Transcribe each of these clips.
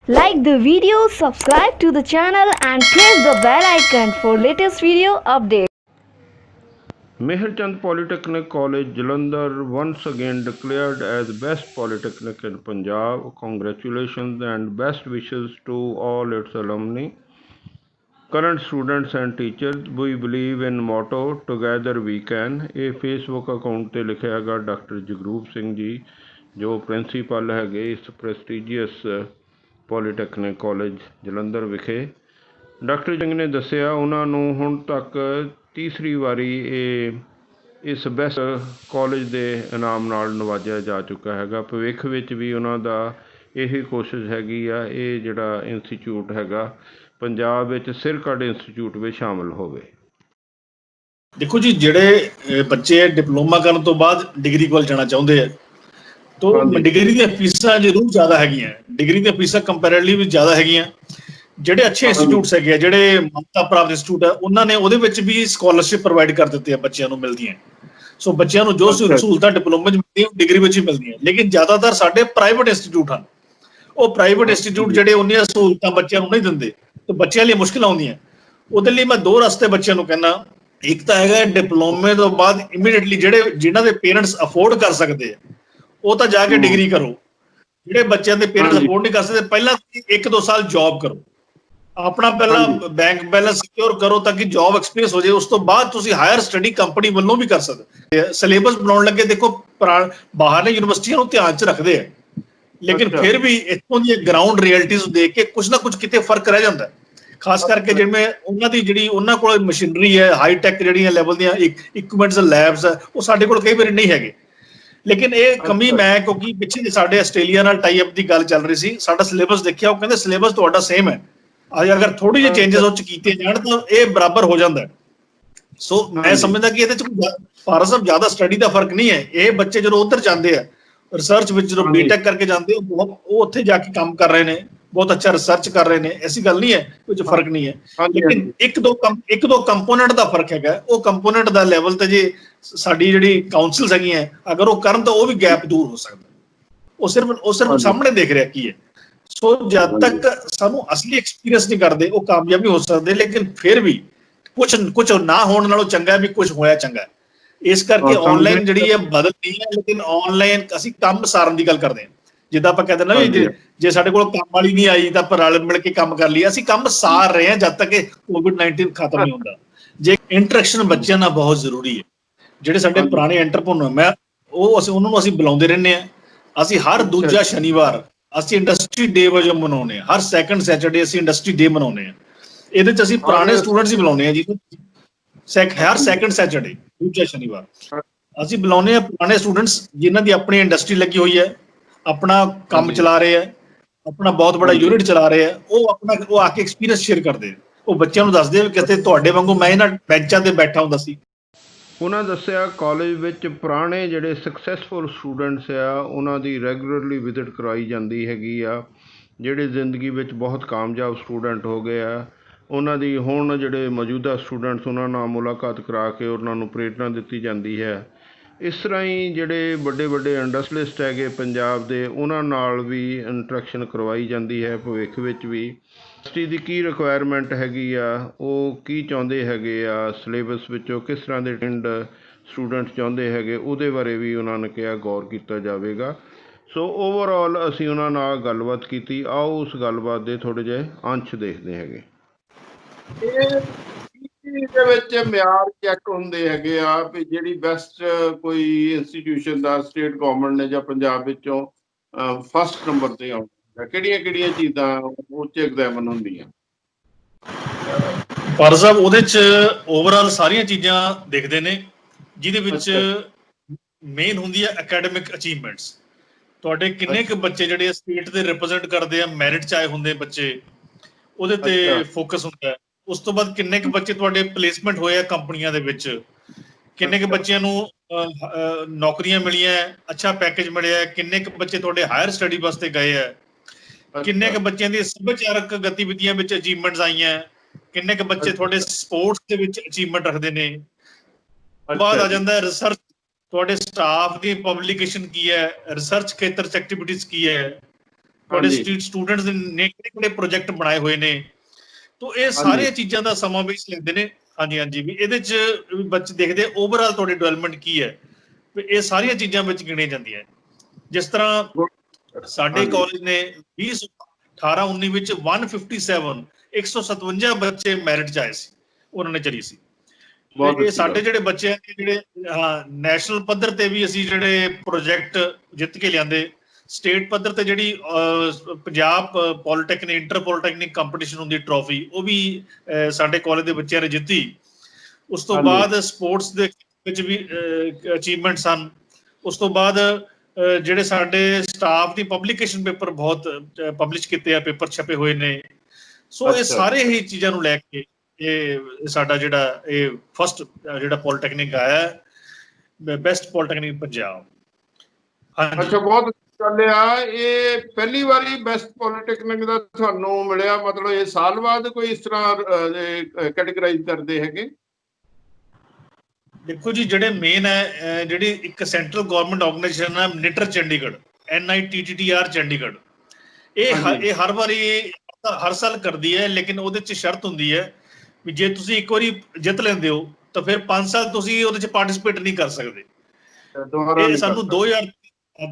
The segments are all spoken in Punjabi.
Like the video, subscribe to the channel and press the bell icon for latest video updates. Meherchand Polytechnic College, Jalandhar, once again declared as Best Polytechnic in Punjab. Congratulations and best wishes to all its alumni, current students and teachers. We believe in motto Together We Can। ਇਹ ਫੇਸਬੁੱਕ ਅਕਾਊਂਟ ਤੇ ਲਿਖਿਆ ਹੈਗਾ ਡਾਕਟਰ ਜਗਰੂਪ ਸਿੰਘ ਜੀ, ਜੋ ਪ੍ਰਿੰਸੀਪਲ ਹੈਗੇ ਇਸ ਪ੍ਰੈਸਟੀਜੀਅਸ ਪੋਲੀਟੈਕਨਿਕ ਕਾਲਜ ਜਲੰਧਰ ਵਿਖੇ। ਡਾਕਟਰ ਸਿੰਘ ਨੇ ਦੱਸਿਆ ਉਹਨਾਂ ਨੂੰ ਹੁਣ ਤੱਕ ਤੀਸਰੀ ਵਾਰੀ ਇਸ ਬੈਸਟ ਕਾਲਜ ਦੇ ਇਨਾਮ ਨਾਲ ਨਵਾਜਿਆ ਜਾ ਚੁੱਕਾ ਹੈਗਾ। ਭਵਿੱਖ ਵਿੱਚ ਵੀ ਉਹਨਾਂ ਦਾ ਇਹੀ ਕੋਸ਼ਿਸ਼ ਹੈਗੀ ਆ ਇਹ ਜਿਹੜਾ ਇੰਸਟੀਚਿਊਟ ਹੈਗਾ ਪੰਜਾਬ ਵਿੱਚ ਸਿਰਕੱਢ ਇੰਸਟੀਚਿਊਟ ਵਿੱਚ ਸ਼ਾਮਲ ਹੋਵੇ। ਦੇਖੋ ਜੀ, ਜਿਹੜੇ ਬੱਚੇ ਡਿਪਲੋਮਾ ਕਰਨ ਤੋਂ ਬਾਅਦ ਡਿਗਰੀ ਕੋਲ ਜਾਣਾ ਚਾਹੁੰਦੇ ਆ ਤਾਂ ਡਿਗਰੀ ਦੀਆਂ ਫੀਸਾਂ ਜ਼ਰੂਰ ਜ਼ਿਆਦਾ ਹੈਗੀਆਂ, ਡਿਗਰੀ ਦੀਆਂ ਫੀਸਾਂ ਕੰਪੈਰੇਟਿਵਲੀ ਵੀ ਜ਼ਿਆਦਾ ਹੈਗੀਆਂ। ਜਿਹੜੇ ਅੱਛੇ ਇੰਸਟੀਚਿਊਟਸ ਹੈਗੇ ਆ, ਜਿਹੜੇ ਮਾਨਤਾ ਪ੍ਰਾਪਤ ਇੰਸਟੀਚਿਊਟ ਆ, ਉਹਨਾਂ ਨੇ ਉਹਦੇ ਵਿੱਚ ਵੀ ਸਕਾਲਰਸ਼ਿਪ ਪ੍ਰੋਵਾਈਡ ਕਰ ਦਿੱਤੀ ਆ, ਬੱਚਿਆਂ ਨੂੰ ਮਿਲਦੀਆਂ। ਸੋ ਬੱਚਿਆਂ ਨੂੰ ਜੋ ਸਹੂਲਤਾਂ ਡਿਪਲੋਮਾ 'ਚ ਮਿਲਦੀਆਂ ਉਹ ਡਿਗਰੀ ਵਿੱਚ ਹੀ ਮਿਲਦੀਆਂ। ਲੇਕਿਨ ਜ਼ਿਆਦਾਤਰ ਸਾਡੇ ਪ੍ਰਾਈਵੇਟ ਇੰਸਟੀਚਿਊਟ ਹਨ, ਉਹ ਪ੍ਰਾਈਵੇਟ ਇੰਸਟੀਚਿਊਟ ਜਿਹੜੇ ਉਹਨੀਆਂ ਸਹੂਲਤਾਂ ਬੱਚਿਆਂ ਨੂੰ ਨਹੀਂ ਦਿੰਦੇ ਤੇ ਬੱਚਿਆਂ ਲਈ ਮੁਸ਼ਕਿਲ ਆਉਂਦੀਆਂ। ਉਹਦੇ ਲਈ ਮੈਂ ਦੋ ਰਸਤੇ ਬੱਚਿਆਂ ਨੂੰ ਕਹਿੰਦਾ। ਇੱਕ ਤਾਂ ਹੈਗਾ ਡਿਪਲੋਮੇ ਤੋਂ ਬਾਅਦ ਇਮੀਡੀਏਟਲੀ ਜਿਨ੍ਹਾਂ ਦੇ ਪੇਰੈਂਟਸ ਅਫੋਰਡ ਕਰ ਸਕਦੇ ਆ ਉਹ ਤਾਂ ਜਾ ਕੇ ਡਿਗਰੀ ਕਰੋ। ਜਿਹੜੇ ਬੱਚਿਆਂ ਦੇ ਪੇਰੈਂਟਸ ਅਫੋਰਡ ਨਹੀਂ ਕਰ ਸਕਦੇ, ਪਹਿਲਾਂ 1-2 ਸਾਲ ਜੌਬ ਕਰੋ, ਆਪਣਾ ਪਹਿਲਾਂ ਬੈਂਕ ਬੈਲੈਂਸ ਸਿਕਿਉਰ ਕਰੋ ਤਾਂ ਕਿ ਜੌਬ ਐਕਸਪੀਰੀਅੰਸ ਹੋ ਜਾਏ। ਉਸ ਤੋਂ ਬਾਅਦ ਤੁਸੀਂ ਹਾਇਰ ਸਟੱਡੀ ਕੰਪਨੀ ਵੱਲੋਂ ਵੀ ਕਰ ਸਕਦੇ। ਸਿਲੇਬਸ ਬਣਾਉਣ ਲੱਗੇ ਦੇਖੋ ਬਾਹਰਲੇ ਯੂਨੀਵਰਸਿਟੀਆਂ ਨੂੰ ਧਿਆਨ 'ਚ ਰੱਖਦੇ ਆ, ਲੇਕਿਨ ਫਿਰ ਵੀ ਇੱਥੋਂ ਦੀਆਂ ਗਰਾਊਂਡ ਰਿਐਲਿਟੀਜ਼ ਦੇਖ ਕੇ ਕੁਛ ਨਾ ਕੁਛ ਕਿਤੇ ਫਰਕ ਰਹਿ ਜਾਂਦਾ। ਖਾਸ ਕਰਕੇ ਜਿਵੇਂ ਉਹਨਾਂ ਕੋਲ ਮਸ਼ੀਨਰੀ ਹੈ, ਹਾਈਟੈਕ ਜਿਹੜੀਆਂ ਲੈਵਲ ਦੀਆਂ ਇਕਵਿਪਮੈਂਟਸ ਲੈਬਸ ਹੈ, ਉਹ ਸਾਡੇ ਕੋਲ ਕਈ ਵਾਰੀ ਨਹੀਂ ਹੈਗੇ। ਲੇਕਿਨ ਇਹ ਕਮੀ ਮੈਂ, ਕਿਉਂਕਿ ਪਿੱਛੇ ਸਾਡੇ ਆਸਟ੍ਰੇਲੀਆ ਨਾਲ ਟਾਈ ਅਪ ਦੀ ਗੱਲ ਚੱਲ ਰਹੀ ਸੀ, ਸਾਡਾ ਸਿਲੇਬਸ ਦੇਖਿਆ, ਉਹ ਕਹਿੰਦੇ ਸਿਲੇਬਸ ਤੁਹਾਡਾ ਸੇਮ ਹੈ, ਅਗਰ ਥੋੜੀ ਜਿਹੀ ਚੇਂਜਸ ਉਹ 'ਚ ਕੀਤੇ ਜਾਣ ਤਾਂ ਇਹ ਬਰਾਬਰ ਹੋ ਜਾਂਦਾ। ਸੋ ਮੈਂ ਸਮਝਦਾ ਕਿ ਇਹਦੇ 'ਚ ਭਾਰਤ ਸਾਹਿਬ ਜ਼ਿਆਦਾ ਸਟੱਡੀ ਦਾ ਫਰਕ ਨਹੀਂ ਹੈ। ਇਹ ਬੱਚੇ ਜਦੋਂ ਉੱਧਰ ਜਾਂਦੇ ਆ ਰਿਸਰਚ ਵਿੱਚ, ਜਦੋਂ ਬੀਟੈਕ ਕਰਕੇ ਜਾਂਦੇ ਉਹ ਉੱਥੇ ਜਾ ਕੇ ਕੰਮ ਕਰ ਰਹੇ ਨੇ, ਬਹੁਤ ਅੱਛਾ ਰਿਸਰਚ ਕਰ ਰਹੇ ਨੇ, ਐਸੀ ਗੱਲ ਨਹੀਂ ਹੈ ਕੁਝ ਫਰਕ ਨਹੀਂ ਹੈ। ਲੇਕਿਨ ਇੱਕ ਦੋ ਕੰਪੋਨੈਂਟ ਦਾ ਫਰਕ ਹੈਗਾ। ਉਹ ਕੰਪੋਨੈਂਟ ਦਾ ਲੈਵਲ ਤੇ ਜੇ ਸਾਡੀ ਜਿਹੜੀ ਕਾਉਂਸਲਸ ਹੈਗੀਆਂ ਅਗਰ ਉਹ ਕਰਨ ਤਾਂ ਉਹ ਵੀ ਗੈਪ ਦੂਰ ਹੋ ਸਕਦਾ। ਉਹ ਸਿਰਫ ਸਾਹਮਣੇ ਦੇਖ ਰਿਹਾ ਕੀ ਹੈ। ਸੋ ਜਦ ਤੱਕ ਸਾਨੂੰ ਅਸਲੀ ਐਕਸਪੀਰੀਅੰਸ ਨਹੀਂ ਕਰਦੇ ਉਹ ਕਾਮਯਾਬ ਨਹੀਂ ਹੋ ਸਕਦੇ। ਲੇਕਿਨ ਫਿਰ ਵੀ ਕੁਝ ਨਾ ਹੋਣ ਨਾਲੋਂ ਚੰਗਾ ਵੀ ਕੁਝ ਹੋਇਆ ਚੰਗਾ। ਇਸ ਕਰਕੇ ਆਨਲਾਈਨ ਜਿਹੜੀ ਹੈ ਬਦਲਦੀ ਹੈ, ਲੇਕਿਨ ਆਨਲਾਈਨ ਅਸੀਂ ਕੰਮ ਸਾਰਨ ਦੀ ਗੱਲ ਕਰਦੇ ਹਾਂ। ਜਿੱਦਾਂ ਆਪਾਂ ਕਹਿੰਦੇ ਨਾ ਵੀ ਜੇ ਸਾਡੇ ਕੋਲ ਕੰਮ ਵਾਲੀ ਨਹੀਂ ਆਈ ਤਾਂ ਆਪਾਂ ਰਲ ਮਿਲ ਕੇ ਕੰਮ ਕਰ ਲਈਏ। ਅਸੀਂ ਕੰਮ ਸਾਰ ਰਹੇ ਹਾਂ ਜਦ ਤੱਕ COVID-19 ਖਤਮ ਨਹੀਂ ਹੁੰਦਾ। ਜੇ ਇੰਟਰੈਕਸ਼ਨ ਬੱਚਿਆਂ ਨਾਲ ਬਹੁਤ ਜ਼ਰੂਰੀ ਹੈ। ਜਿਹੜੇ ਸਾਡੇ ਪੁਰਾਣੇ ਐਂਟਰਪ੍ਰੈਨਿਓਰ ਉਹਨਾਂ ਨੂੰ ਅਸੀਂ ਬੁਲਾਉਂਦੇ ਰਹਿੰਦੇ ਹਾਂ। ਅਸੀਂ ਹਰ ਦੂਜਾ ਸ਼ਨੀਵਾਰ ਅਸੀਂ ਇੰਡਸਟਰੀ ਡੇ ਵਜੋਂ ਮਨਾਉਂਦੇ ਹਾਂ। ਹਰ ਸੈਕੰਡ ਸੈਟਰਡੇ ਅਸੀਂ ਇੰਡਸਟਰੀ ਡੇ ਮਨਾਉਂਦੇ ਹਾਂ। ਇਹਦੇ 'ਚ ਅਸੀਂ ਪੁਰਾਣੇ ਸਟੂਡੈਂਟਸ ਹੀ ਬੁਲਾਉਂਦੇ ਹਾਂ ਜੀ। ਹਰ ਸੈਕੰਡ ਸੈਟਰਡੇ, ਦੂਜਾ ਸ਼ਨੀਵਾਰ ਅਸੀਂ ਬੁਲਾਉਂਦੇ ਹਾਂ ਪੁਰਾਣੇ ਸਟੂਡੈਂਟਸ ਜਿਨ੍ਹਾਂ ਦੀ ਆਪਣੀ ਇੰਡਸਟਰੀ ਲੱਗੀ ਹੋਈ ਹੈ, ਆਪਣਾ ਕੰਮ ਚਲਾ ਰਹੇ ਆ, ਆਪਣਾ ਬਹੁਤ ਬੜਾ ਯੂਨਿਟ ਚਲਾ ਰਹੇ ਆ। ਉਹ ਆ ਕੇ ਐਕਸਪੀਰੀਅੰਸ ਸ਼ੇਅਰ ਕਰਦੇ ਆ। ਉਹ ਬੱਚਿਆਂ ਨੂੰ ਦੱਸਦੇ ਆ ਵੀ ਕਿਤੇ ਤੁਹਾਡੇ ਵਾਂਗੂ ਮੈਂ ਇਹਨਾਂ ਬੈਂਚਾਂ ਤੇ ਬੈਠਾ ਹੁੰਦਾ ਸੀ। ਉਹਨਾਂ ਦੱਸਿਆ ਕਾਲਜ ਵਿੱਚ ਪੁਰਾਣੇ ਜਿਹੜੇ ਸਕਸੈਸਫੁਲ ਸਟੂਡੈਂਟਸ ਆ ਉਹਨਾਂ ਦੀ ਰੈਗੂਲਰਲੀ ਵਿਜ਼ਿਟ ਕਰਵਾਈ ਜਾਂਦੀ ਹੈਗੀ ਆ। ਜਿਹੜੇ ਜ਼ਿੰਦਗੀ ਵਿੱਚ ਬਹੁਤ ਕਾਮਯਾਬ ਸਟੂਡੈਂਟ ਹੋ ਗਏ ਆ ਉਹਨਾਂ ਦੀ ਹੁਣ ਜਿਹੜੇ ਮੌਜੂਦਾ ਸਟੂਡੈਂਟਸ ਉਹਨਾਂ ਨਾਲ ਮੁਲਾਕਾਤ ਕਰਾ ਕੇ ਉਹਨਾਂ ਨੂੰ ਪ੍ਰੇਰਨਾ ਦਿੱਤੀ ਜਾਂਦੀ ਹੈ। ਇਸ ਤਰ੍ਹਾਂ ਹੀ ਜਿਹੜੇ ਵੱਡੇ ਵੱਡੇ ਇੰਡਸਟਰੀਲਿਸਟ ਹੈਗੇ ਪੰਜਾਬ ਦੇ ਉਹਨਾਂ ਨਾਲ ਵੀ ਇੰਟਰੈਕਸ਼ਨ ਕਰਵਾਈ ਜਾਂਦੀ ਹੈ। ਭਵਿੱਖ ਵਿੱਚ ਵੀ ਯੂਨੀਵਰਸਿਟੀ ਦੀ ਕੀ ਰਿਕੁਆਇਰਮੈਂਟ ਹੈਗੀ ਆ, ਉਹ ਕੀ ਚਾਹੁੰਦੇ ਹੈਗੇ ਆ ਸਿਲੇਬਸ ਵਿੱਚੋਂ, ਕਿਸ ਤਰ੍ਹਾਂ ਦੇ ਟ੍ਰੇਨਡ ਸਟੂਡੈਂਟ ਚਾਹੁੰਦੇ ਹੈਗੇ, ਉਹਦੇ ਬਾਰੇ ਵੀ ਉਹਨਾਂ ਨੇ ਕਿਹਾ ਗੌਰ ਕੀਤਾ ਜਾਵੇਗਾ। ਸੋ ਓਵਰਆਲ ਅਸੀਂ ਉਹਨਾਂ ਨਾਲ ਗੱਲਬਾਤ ਕੀਤੀ। ਆਓ ਉਸ ਗੱਲਬਾਤ ਦੇ ਥੋੜ੍ਹੇ ਜਿਹੇ ਅੰਸ਼ ਦੇਖਦੇ ਹੈਗੇ। ਦੇ ਵਿੱਚ ਮਿਆਰ ਚੈੱਕ ਹੁੰਦੇ ਹੈਗੇ ਆ ਵੀ ਜਿਹੜੀ ਬੈਸਟ ਕੋਈ ਇੰਸਟੀਟਿਊਸ਼ਨ ਦਾ ਸਟੇਟ ਗਵਰਨਮੈਂਟ ਨੇ ਜਾਂ ਪੰਜਾਬ ਵਿੱਚੋਂ ਫਸਟ ਨੰਬਰ ਤੇ ਆਉਂਦਾ, ਕਿਹੜੀਆਂ ਚੀਜ਼ਾਂ ਉਹ 'ਚ ਐਗਜ਼ਾਮਨ ਹੁੰਦੀਆਂ? ਪਰ ਸਾਹਿਬ ਉਹਦੇ 'ਚ ਓਵਰਆਲ ਸਾਰੀਆਂ ਚੀਜ਼ਾਂ ਦੇਖਦੇ ਨੇ, ਜਿਹਦੇ ਵਿੱਚ ਮੇਨ ਹੁੰਦੀ ਹੈ ਅਕੈਡਮਿਕ ਅਚੀਵਮੈਂਟਸ। ਤੁਹਾਡੇ ਕਿੰਨੇ ਕੁ ਬੱਚੇ ਜਿਹੜੇ ਸਟੇਟ ਦੇ ਰਿਪਰੈਜ਼ੈਂਟ ਕਰਦੇ ਆ, ਮੈਰਿਟ 'ਚ ਆਏ ਹੁੰਦੇ ਬੱਚੇ, ਉਹਦੇ ਤੇ ਫੋਕਸ ਹੁੰਦਾ ਹੈ। ਉਸ ਤੋਂ ਬਾਅਦ ਕਿੰਨੇ ਕੁ ਬੱਚੇ ਤੁਹਾਡੇ ਪਲੇਸਮੈਂਟ ਹੋਏ ਆ ਕੰਪਨੀਆਂ ਦੇ ਵਿੱਚ, ਕਿੰਨੇ ਕੁ ਬੱਚਿਆਂ ਨੂੰ ਨੌਕਰੀਆਂ ਮਿਲੀਆਂ, ਅੱਛਾ ਪੈਕੇਜ ਮਿਲਿਆ, ਕਿੰਨੇ ਕੁ ਬੱਚੇ ਤੁਹਾਡੇ ਹਾਇਰ ਸਟੱਡੀ ਵਾਸਤੇ ਗਏ ਆ, ਕਿੰਨੇ ਕੁ ਬੱਚਿਆਂ ਦੀ ਸੱਭਿਆਚਾਰਕ ਗਤੀਵਿਧੀਆਂ ਵਿੱਚ ਅਚੀਵਮੈਂਟਸ ਆਈਆਂ, ਕਿੰਨੇ ਕੁ ਬੱਚੇ ਤੁਹਾਡੇ ਸਪੋਰਟਸ ਦੇ ਵਿੱਚ ਅਚੀਵਮੈਂਟ ਰੱਖਦੇ ਨੇ। ਬਾਅਦ ਆ ਜਾਂਦਾ ਰਿਸਰਚ, ਤੁਹਾਡੇ ਸਟਾਫ ਦੀ ਪਬਲੀਕੇਸ਼ਨ ਕੀ ਹੈ, ਰਿਸਰਚ ਖੇਤਰ 'ਚ ਐਕਟੀਵਿਟੀਜ਼ ਕੀ ਹੈ, ਤੁਹਾਡੇ ਹਾਂਜੀ। ਸਟਰੀਟ ਸਟੂਡੈਂਟਸ ਨੇ ਕਿਹੜੇ ਪ੍ਰੋਜੈਕਟ ਬਣਾਏ ਹੋਏ ਨੇ। ਤੋ ਇਹ ਹਾਂਜੀ। ਸਾਰੀਆਂ ਚੀਜ਼ਾਂ ਦਾ ਸਮਾਵੇਸ਼ ਲੈਂਦੇ ਨੇ। ਹਾਂਜੀ ਹਾਂਜੀ, ਵੀ ਇਹਦੇ 'ਚ ਵੀ ਬੱਚੇ ਦੇਖਦੇ ਓਵਰਆਲ ਤੁਹਾਡੀ ਡਿਵੈਲਪਮੈਂਟ ਕੀ ਹੈ, ਵੀ ਇਹ ਸਾਰੀਆਂ ਚੀਜ਼ਾਂ ਵਿੱਚ ਗਿਣੀਆਂ ਜਾਂਦੀਆਂ। ਜਿਸ ਤਰ੍ਹਾਂ ਸਾਡੇ ਹਾਂਜੀ। ਕਾਲਜ ਨੇ 2018-19 ਵਿੱਚ 157 ਬੱਚੇ ਮੈਰਿਟ 'ਚ ਆਏ ਸੀ, ਉਹਨਾਂ ਨੇ ਚਲੀ ਸੀ। ਤੇ ਬਹੁਤ ਇਹ ਅੱਛੀ ਸਾਡੇ ਗੱਲ। ਜਿਹੜੇ ਬੱਚੇ ਆ ਜਿਹੜੇ ਨੈਸ਼ਨਲ ਪੱਧਰ ਤੇ ਵੀ ਅਸੀਂ ਜਿਹੜੇ ਪ੍ਰੋਜੈਕਟ ਜਿੱਤ ਕੇ ਲਿਆਂਦੇ, ਸਟੇਟ ਪੱਧਰ ਤੇ ਜਿਹੜੀ Punjab polytechnic inter polytechnic competition ਹੁੰਦੀ ਟਰੋਫੀ, ਉਹ ਵੀ ਸਾਡੇ ਕਾਲਜ ਦੇ ਬੱਚਿਆਂ ਨੇ ਜਿੱਤੀ। ਉਸ ਤੋਂ ਹਾਂਜੀ। ਬਾਅਦ ਸਪੋਰਟਸ ਦੇ ਵਿੱਚ ਵੀ ਅਚੀਵਮੈਂਟ ਸਨ। ਉਸ ਤੋਂ ਬਾਅਦ ਜਿਹੜੇ ਸਾਡੇ ਸਟਾਫ ਦੀ ਪਬਲੀਕੇਸ਼ਨ ਪੇਪਰ ਬਹੁਤ ਪਬਲਿਸ਼ ਕੀਤੇ ਆ, ਪੇਪਰ ਛਪੇ ਹੋਏ ਨੇ। ਸੋ ਇਹ ਅੱਛਾ। ਸਾਰੇ ਹੀ ਚੀਜ਼ਾਂ ਨੂੰ ਲੈ ਕੇ ਇਹ ਸਾਡਾ ਜਿਹੜਾ ਇਹ ਫਸਟ ਜਿਹੜਾ ਪੋਲੀਟੈਕਨਿਕ ਆਇਆ ਬੈਸਟ ਪੋਲੀਟੈਕਨਿਕ ਪੰਜਾਬ। ਹਾਂਜੀ ਅੱਛਾ, ਬਹੁਤ ਅੱਛੀ ਗੱਲ ਆ। ਇਹ ਪਹਿਲੀ ਵਾਰੀ ਬੈਸਟ ਪੋਲੀਟੈਕਨਿਕ ਦਾ ਤੁਹਾਨੂੰ ਮਿਲਿਆ, ਮਤਲਬ ਇਹ ਸਾਲ ਬਾਅਦ ਕੋਈ ਇਸ ਤਰ੍ਹਾਂ ਕੈਟੇਗਰਾਈਜ਼ ਕਰਦੇ ਹੈਗੇ? ਦੇਖੋ ਜੀ, ਜਿਹੜੇ ਮੇਨ ਹੈ ਜਿਹੜੀ ਇੱਕ ਸੈਂਟਰਲ ਗਵਰਨਮੈਂਟ ਆਰਗੇਨਾਈਜੇਸ਼ਨ ਹੈ ਨਿਟਰ ਚੰਡੀਗੜ੍ਹ, NITTTR ਚੰਡੀਗੜ੍ਹ, ਹਾਂਜੀ। ਇਹ ਹਰ ਵਾਰੀ ਹਰ ਸਾਲ ਕਰਦੀ ਹੈ। ਲੇਕਿਨ ਉਹਦੇ 'ਚ ਸ਼ਰਤ ਹੁੰਦੀ ਹੈ ਵੀ ਜੇ ਤੁਸੀਂ ਇੱਕ ਵਾਰੀ ਜਿੱਤ ਲੈਂਦੇ ਹੋ ਤਾਂ ਫਿਰ 5 ਸਾਲ ਤੁਸੀਂ ਉਹਦੇ 'ਚ ਪਾਰਟਿਸਿਪੇਟ ਨਹੀਂ ਕਰ ਸਕਦੇ। ਦੁਬਾਰਾ ਇਹ ਨਹੀਂ ਕਰ ਸਾਨੂੰ ਸਕਦੇ।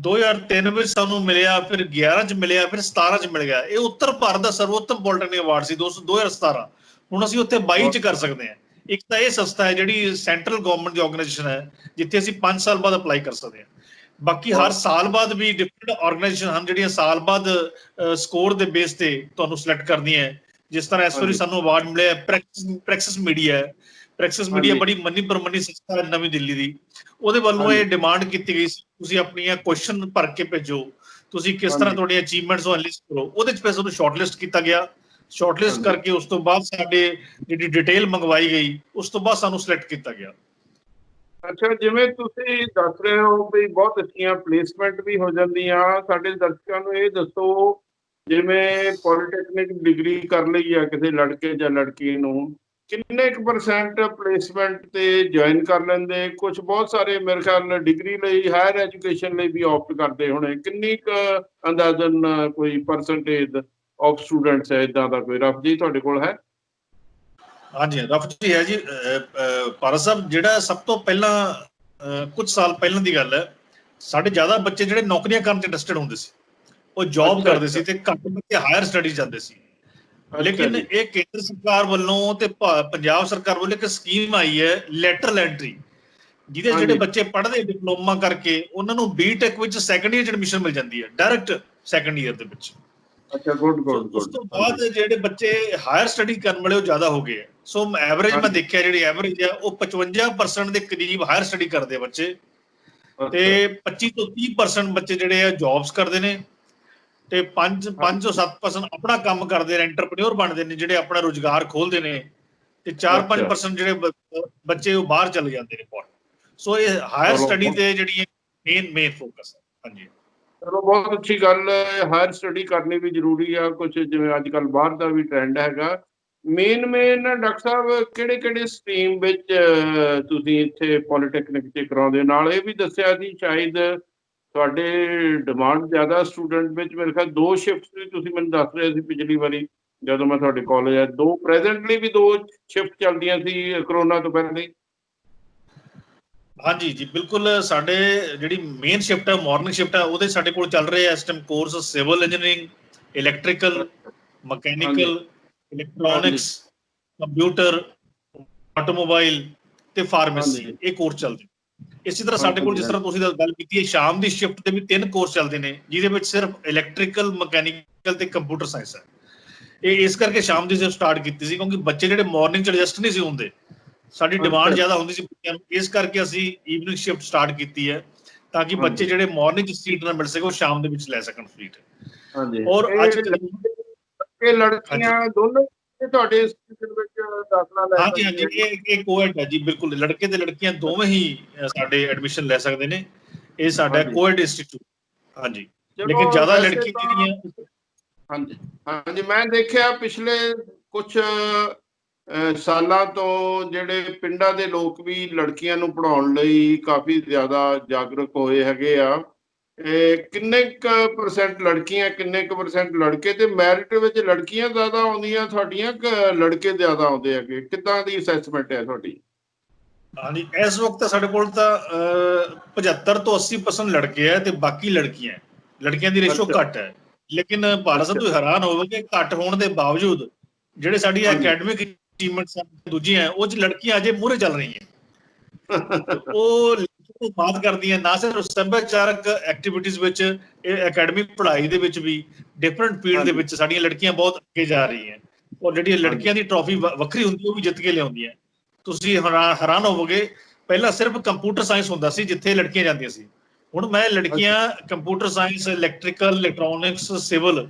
2003 ਵਿੱਚ ਸਾਨੂੰ ਮਿਲਿਆ, ਫਿਰ 11 'ਚ ਮਿਲਿਆ, ਫਿਰ 17 'ਚ ਮਿਲ ਗਿਆ। ਇਹ ਉੱਤਰ ਭਾਰਤ ਦਾ ਸਰਵੋਤਮ ਪੋਲੀਟੈਕਨਿਕ ਅਵਾਰਡ ਸੀ 2017। ਹੁਣ ਅਸੀਂ ਉੱਥੇ 22 'ਚ ਕਰ ਸਕਦੇ ਹਾਂ। ਇੱਕ ਤਾਂ ਇਹ ਸੰਸਥਾ ਹੈ ਜਿਹੜੀ ਸੈਂਟਰਲ ਗਵਰਨਮੈਂਟ ਦੀ ਆਰਗੇਨਾਈਜੇਸ਼ਨ ਹੈ, ਜਿੱਥੇ ਅਸੀਂ 5 ਸਾਲ ਬਾਅਦ ਅਪਲਾਈ ਕਰ ਸਕਦੇ ਹਾਂ। ਬਾਕੀ ਹਰ ਸਾਲ ਬਾਅਦ ਵੀ ਡਿਫਰੈਂਟ ਆਰਗੇਨਾਈਜੇਸ਼ਨ ਹਨ ਜਿਹੜੀਆਂ ਸਾਲ ਬਾਅਦ ਸਕੋਰ ਦੇ ਬੇਸ ਤੇ ਤੁਹਾਨੂੰ ਸਿਲੈਕਟ ਕਰਦੀਆਂ ਹੈ। ਜਿਸ ਤਰ੍ਹਾਂ ਇਸ ਵਾਰੀ ਹਾਂਜੀ। ਸਾਨੂੰ ਅਵਾਰਡ ਮਿਲਿਆ ਪ੍ਰੈਕਸਿਸ ਮੀਡੀਆ ਹੈ। ਪ੍ਰੈਕਸਿਸ ਮੀਡੀਆ ਹਾਂਜੀ। ਬੜੀ ਮੰਨੀ ਪ੍ਰਮੰਨੀ ਸੰਸਥਾ ਹੈ ਨਵੀਂ ਦਿੱਲੀ ਦੀ। ਉਹਦੇ ਵੱਲੋਂ ਇਹ ਹਾਂਜੀ। ਡਿਮਾਂਡ ਕੀਤੀ ਗਈ ਸੀ ਤੁਸੀਂ ਆਪਣੀਆਂ ਕੁਐਸਚਨ ਭਰ ਕੇ ਭੇਜੋ, ਤੁਸੀਂ ਕਿਸ ਤਰ੍ਹਾਂ ਹਾਂਜੀ। ਤੁਹਾਡੀਆਂ ਅਚੀਵਮੈਂਟਸ ਉਹ ਲਿਸਟ ਕਰੋ। ਉਹਦੇ 'ਚ ਫਿਰ ਸਾਨੂੰ ਸ਼ਾਰਟਲਿਸਟ ਕੀਤਾ ਗਿਆ। ਸ਼ਾਰਟਲਿਸਟ ਹਾਂਜੀ। ਕਰਕੇ ਉਸ ਤੋਂ ਬਾਅਦ ਸਾਡੇ ਜਿਹੜੀ ਡਿਟੇਲ ਮੰਗਵਾਈ ਗਈ, ਉਸ ਤੋਂ ਬਾਅਦ ਸਾਨੂੰ ਸਿਲੈਕਟ ਕੀਤਾ ਗਿਆ। ਅੱਛਾ, ਜਿਵੇਂ ਤੁਸੀਂ ਦੱਸ ਰਹੇ ਹੋ ਵੀ ਬਹੁਤ ਅੱਛੀਆਂ ਪਲੇਸਮੈਂਟ ਵੀ ਹੋ ਜਾਂਦੀਆਂ। ਸਾਡੇ ਦਰਸ਼ਕਾਂ ਨੂੰ ਇਹ ਦੱਸੋ, ਜਿਵੇਂ ਪੋਲੀਟੈਕਨਿਕ ਡਿਗਰੀ ਕਰ ਲਈ ਆ ਕਿਸੇ ਲੜਕੇ ਜਾਂ ਲੜਕੀ ਨੂੰ, ਕਿੰਨੇ ਕੁ ਪਰਸੈਂਟ ਪਲੇਸਮੈਂਟ ਤੇ ਜੁਆਇਨ ਕਰ ਲੈਂਦੇ? ਕੁਝ ਬਹੁਤ ਸਾਰੇ ਮੇਰੇ ਖਿਆਲ ਡਿਗਰੀ ਲਈ, ਹਾਇਰ ਐਜੂਕੇਸ਼ਨ ਲਈ ਵੀ ਆਪਟ ਕਰਦੇ ਹੋਣੇ। ਕਿੰਨੀ ਕੁ ਅੰਦਾਜ਼ਨ ਕੋਈ ਪਰਸੈਂਟੇਜ ਆਫ ਸਟੂਡੈਂਟਸ ਹੈ ਇਦਾਂ ਦਾ ਕੋਈ ਰਫ ਜੀ ਤੁਹਾਡੇ ਕੋਲ ਹੈ? ਹਾਂਜੀ, ਰਫ ਜੀ ਹੈ ਜੀ। ਭਾਰਤ ਸਾਹਿਬ, ਜਿਹੜਾ ਸਭ ਤੋਂ ਪਹਿਲਾਂ ਕੁਝ ਸਾਲ ਪਹਿਲਾਂ ਦੀ ਗੱਲ ਹੈ, ਸਾਡੇ ਜ਼ਿਆਦਾ ਬੱਚੇ ਜਿਹੜੇ ਨੌਕਰੀਆਂ ਕਰਨ 'ਚ ਇੰਟਰਸਟਡ ਹੁੰਦੇ ਸੀ, ਉਹ ਜੌਬ ਅੱਛਾ। ਕਰਦੇ ਅੱਛਾ। ਸੀ ਤੇ ਘੱਟ ਬੱਚੇ ਹਾਇਰ ਸਟੱਡੀ ਜਾਂਦੇ ਸੀ। ਅੱਛਾ ਲੇਕਿਨ ਜੀ। ਇਹ ਕੇਂਦਰ ਸਰਕਾਰ ਵੱਲੋਂ ਤੇ ਪੰਜਾਬ ਸਰਕਾਰ ਵੱਲੋਂ ਇੱਕ ਸਕੀਮ ਆਈ ਹੈ ਲੈਟਰਲ ਐਂਟਰੀ, ਜਿਹਦੇ ਜਿਹੜੇ ਹਾਂਜੀ। ਬੱਚੇ ਪੜ੍ਹਦੇ ਡਿਪਲੋਮਾ ਕਰਕੇ ਉਹਨਾਂ ਨੂੰ ਬੀਟੈਕ ਵਿੱਚ ਸੈਕੰਡ ਈਅਰ 'ਚ ਐਡਮਿਸ਼ਨ ਮਿਲ ਜਾਂਦੀ ਹੈ, ਡਾਇਰੈਕਟ ਸੈਕੰਡ ਈਅਰ ਦੇ ਵਿੱਚ। ਅੱਛਾ, ਗੁੱਡ ਸੋ ਗੁੱਡ ਉਸ ਗੁੱਡ। ਤੋਂ ਹਾਂਜੀ। ਬਾਅਦ ਜਿਹੜੇ ਬੱਚੇ ਹਾਇਰ ਸਟੱਡੀ ਕਰਨ ਵਾਲੇ ਉਹ ਜ਼ਿਆਦਾ ਹੋ ਗਏ। ਸੋ ਐਵਰੇਜ ਮੈਂ ਹਾਂਜੀ। ਦੇਖਿਆ, ਜਿਹੜੀ ਐਵਰੇਜ ਹੈ ਉਹ 55% ਦੇ ਕਰੀਬ ਹਾਇਰ ਸਟੱਡੀ ਕਰਦੇ ਆ ਬੱਚੇ, ਤੇ ਅੱਛਾ। 25 ਤੋਂ 30% ਬੱਚੇ ਜਿਹੜੇ ਆ ਜੌਬਸ ਕਰਦੇ ਨੇ, ਤੇ 5 ਤੋਂ 7% ਆਪਣਾ ਕੰਮ ਕਰਦੇ ਨੇ, ਐਂਟਰਪ੍ਰੈਨਿਓਰ ਬਣਦੇ ਨੇ, ਜਿਹੜੇ ਆਪਣਾ ਰੁਜ਼ਗਾਰ ਖੋਲਦੇ ਨੇ, ਤੇ 4-5% ਅੱਛਾ। ਜਿਹੜੇ ਬੱਚੇ ਉਹ ਬਾਹਰ ਚਲੇ ਜਾਂਦੇ ਨੇ ਪੜ੍ਹਨ। ਸੋ ਇਹ ਹਾਇਰ ਚਲੋ ਸਟੱਡੀ ਤੇ ਜਿਹੜੀ ਮੇਨ ਫੋਕਸ ਹੈ। ਹਾਂਜੀ, ਚਲੋ, ਬਹੁਤ ਅੱਛੀ ਗੱਲ ਹੈ। ਹਾਇਰ ਸਟੱਡੀ ਕਰਨੀ ਵੀ ਜ਼ਰੂਰੀ ਆ। ਕੁਝ ਜਿਵੇਂ ਅੱਜ ਕੱਲ੍ਹ ਬਾਹਰ ਦਾ ਵੀ ਟ੍ਰੈਂਡ ਹੈਗਾ। ਮੇਨ ਡਾਕਟਰ ਸਾਹਿਬ, ਕਿਹੜੇ ਕਿਹੜੇ ਸਟਰੀਮ ਵਿੱਚ ਤੁਸੀਂ ਇੱਥੇ ਪੋਲੀਟੈਕਨਿਕ 'ਚ ਕਰਾਉਂਦੇ ਹੋ? ਨਾਲ ਇਹ ਵੀ ਦੱਸਿਆ ਜੀ ਸ਼ਾਇਦ ਤੁਹਾਡੇ ਡਿਮਾਂਡ ਜ਼ਿਆਦਾ ਸਟੂਡੈਂਟ ਵਿੱਚ। ਮੇਰੇ ਖਿਆਲ 2 ਸ਼ਿਫਟਸ ਵੀ ਤੁਸੀਂ ਮੈਨੂੰ ਦੱਸ ਰਹੇ ਸੀ ਪਿਛਲੀ ਵਾਰੀ ਜਦੋਂ ਮੈਂ ਤੁਹਾਡੇ ਕਾਲਜ ਆਇਆ। 2 ਪ੍ਰੈਜ਼ੈਂਟਲੀ ਵੀ 2 ਸ਼ਿਫਟ ਚੱਲਦੀਆਂ ਸੀ ਕਰੋਨਾ ਤੋਂ ਪਹਿਲਾਂ ਹੀ? ਹਾਂਜੀ ਜੀ, ਬਿਲਕੁਲ। ਸਾਡੇ ਜਿਹੜੀ ਮੇਨ ਸ਼ਿਫਟ ਹੈ, ਮਾਰਨਿੰਗ ਸ਼ਿਫਟ ਹੈ, ਉਹਦੇ ਸਾਡੇ ਕੋਲ ਚੱਲ ਰਹੇ ਇਸ time course civil engineering, electrical, ਹਾਂਜੀ। ਮਕੈਨੀਕਲ, ਹਾਂਜੀ। ਇਲੈਕਟ੍ਰੋਨਿਕਸ, ਕੰਪਿਊਟਰ, ਆਟੋਮੋਬਾਈਲ ਤੇ ਫਾਰਮੇਸੀ, ਹਾਂਜੀ। ਇਹ ਕੋਰਸ ਚੱਲਦੇ। ਇਸੇ ਤਰ੍ਹਾਂ ਸਾਡੇ ਕੋਲ, ਹਾਂਜੀ। ਜਿਸ ਤਰ੍ਹਾਂ ਤੁਸੀਂ ਗੱਲ ਕੀਤੀ ਹੈ, ਸ਼ਾਮ ਦੀ ਸ਼ਿਫਟ ਤੇ ਵੀ 3 ਕੋਰਸ ਚੱਲਦੇ ਨੇ, ਜਿਹਦੇ ਵਿੱਚ ਸਿਰਫ ਇਲੈਕਟ੍ਰੀਕਲ, ਮਕੈਨੀਕਲ ਤੇ ਕੰਪਿਊਟਰ ਸਾਇੰਸ ਹੈ। ਇਹ ਇਸ ਕਰਕੇ ਸ਼ਾਮ ਦੀ ਸ਼ਿਫਟ ਸਟਾਰਟ ਕੀਤੀ ਸੀ, ਕਿਉਂਕਿ ਬੱਚੇ ਜਿਹੜੇ ਮਾਰਨਿੰਗ 'ਚ ਐਡਜਸਟ ਨਹੀਂ ਸੀ ਹੁੰਦੇ, ਸਾਡੀ ਡਿਮਾਂਡ ਅੱਛਾ। ਜ਼ਿਆਦਾ ਹੁੰਦੀ ਸੀ ਬੱਚਿਆਂ ਨੂੰ। ਇਸ ਕਰਕੇ ਅਸੀਂ ਈਵਨਿੰਗ ਸ਼ਿਫਟ ਸਟਾਰਟ ਕੀਤੀ ਹੈ, ਤਾਂ ਕਿ ਬੱਚੇ ਹਾਂਜੀ। ਜਿਹੜੇ ਮਾਰਨਿੰਗ 'ਚ ਸੀਟ ਨਾ ਮਿਲ ਸਕੇ, ਉਹ ਸ਼ਾਮ ਦੇ ਵਿੱਚ ਲੈ ਸਕਣ ਸੀਟ। ਹਾਂਜੀ। ਔਰ ਅੱਜ ਇਹ ਲੜਕੇ ਹਾਂਜੀ ਲੜਕੀਆਂ ਦੋਨੋਂ ਤੁਹਾਡੇ ਇੰਸਟੀਚਿਊਟ ਵਿੱਚ ਦਾਖਲਾ ਲੈ ਹਾਂਜੀ ਸਕਦੇ ਹਾਂਜੀ, ਆ ਜੀ? ਇਹ ਕੋਐਡ ਹੈ ਜੀ, ਬਿਲਕੁਲ। ਲੜਕੇ ਤੇ ਲੜਕੀਆਂ ਦੋਵੇਂ ਹੀ ਸਾਡੇ ਐਡਮਿਸ਼ਨ ਲੈ ਸਕਦੇ ਨੇ। ਇਹ ਸਾਡਾ ਹਾਂਜੀ। Co-ed institute. ਹਾਂਜੀ, ਚਲੋ, ਲੇਕਿਨ ਜ਼ਿਆਦਾ ਵੈਸੇ ਲੜਕੀਆਂ ਤਾਂ ਜਿਹੜੀਆਂ ਹਾਂਜੀ। ਹਾਂਜੀ, ਮੈਂ ਦੇਖਿਆ ਪਿਛਲੇ ਕੁਝ ਸਾਲਾਂ ਤੋਂ ਜਿਹੜੇ ਪਿੰਡਾਂ ਦੇ ਲੋਕ ਵੀ ਲੜਕੀਆਂ ਨੂੰ ਪੜ੍ਹਾਉਣ ਲਈ ਕਾਫੀ ਜ਼ਿਆਦਾ ਜਾਗਰੂਕ ਹੋਏ ਹੈਗੇ ਆ। ਕਿੰਨੇ ਕੁ % ਲੜਕੀਆਂ, ਕਿੰਨੇ ਕੁ % ਲੜਕੇ, ਤੇ ਮੈਰਿਟ ਵਿੱਚ ਲੜਕੀਆਂ ਜ਼ਿਆਦਾ ਆਉਂਦੀਆਂ ਤੁਹਾਡੀਆਂ ਕਿ ਲੜਕੇ ਜ਼ਿਆਦਾ ਆਉਂਦੇ ਹੈਗੇ? ਕਿੱਦਾਂ ਦੀ ਅਸੈਸਮੈਂਟ ਹੈ ਤੁਹਾਡੀ? ਹਾਂਜੀ, ਇਸ ਵਕਤ ਸਾਡੇ ਕੋਲ ਤਾਂ 75 ਤੋਂ 80% ਲੜਕੇ ਹੈ ਤੇ ਬਾਕੀ ਲੜਕੀਆਂ। ਲੜਕੀਆਂ ਦੀ ਰੇਸ਼ੋ ਅੱਛਾ ਘੱਟ ਹੈ, ਲੇਕਿਨ ਭਾਰਤ ਸਾਹਿਬ ਤੁਸੀਂ ਹੈਰਾਨ ਹੋਵੋਗੇ ਘੱਟ ਹੋਣ ਦੇ ਬਾਵਜੂਦ ਜਿਹੜੇ ਸਾਡੀਆਂ ਹਾਂਜੀ ਅਕੈਡਮਿਕ ਅਚੀਵਮੈਂਟਸ ਦੂਜੀਆਂ ਉਹ 'ਚ ਲੜਕੀਆਂ ਅਜੇ ਮੂਹਰੇ ਚੱਲ ਰਹੀਆਂ ਤੇ ਉਹ ਬਾਤ ਕਰਦੀਆਂ ਨਾ ਸਿਰਫ ਸੱਭਿਆਚਾਰਕ ਐਕਟੀਵਿਟੀਜ਼ ਵਿੱਚ, ਇਹ ਅਕੈਡਮਿਕ ਪੜ੍ਹਾਈ ਦੇ ਵਿੱਚ ਵੀ ਡਿਫਰੈਂਟ ਫੀਲਡ ਦੇ ਹਾਂਜੀ ਵਿੱਚ ਸਾਡੀਆਂ ਲੜਕੀਆਂ ਬਹੁਤ ਅੱਗੇ ਜਾ ਰਹੀਆਂ। ਔਰ ਜਿਹੜੀਆਂ ਹਾਂਜੀ ਲੜਕੀਆਂ ਦੀ ਟਰੋਫੀ ਵੱਖਰੀ ਹੁੰਦੀ ਉਹ ਵੀ ਜਿੱਤ ਕੇ ਲਿਆਉਂਦੀਆਂ। ਤੁਸੀਂ ਹੈਰਾਨ ਹੋਵੋਗੇ ਪਹਿਲਾਂ ਸਿਰਫ ਕੰਪਿਊਟਰ ਸਾਇੰਸ ਹੁੰਦਾ ਸੀ ਜਿੱਥੇ ਲੜਕੀਆਂ ਜਾਂਦੀਆਂ ਸੀ, ਹੁਣ ਮੈਂ ਲੜਕੀਆਂ computer science, electrical, electronics, civil,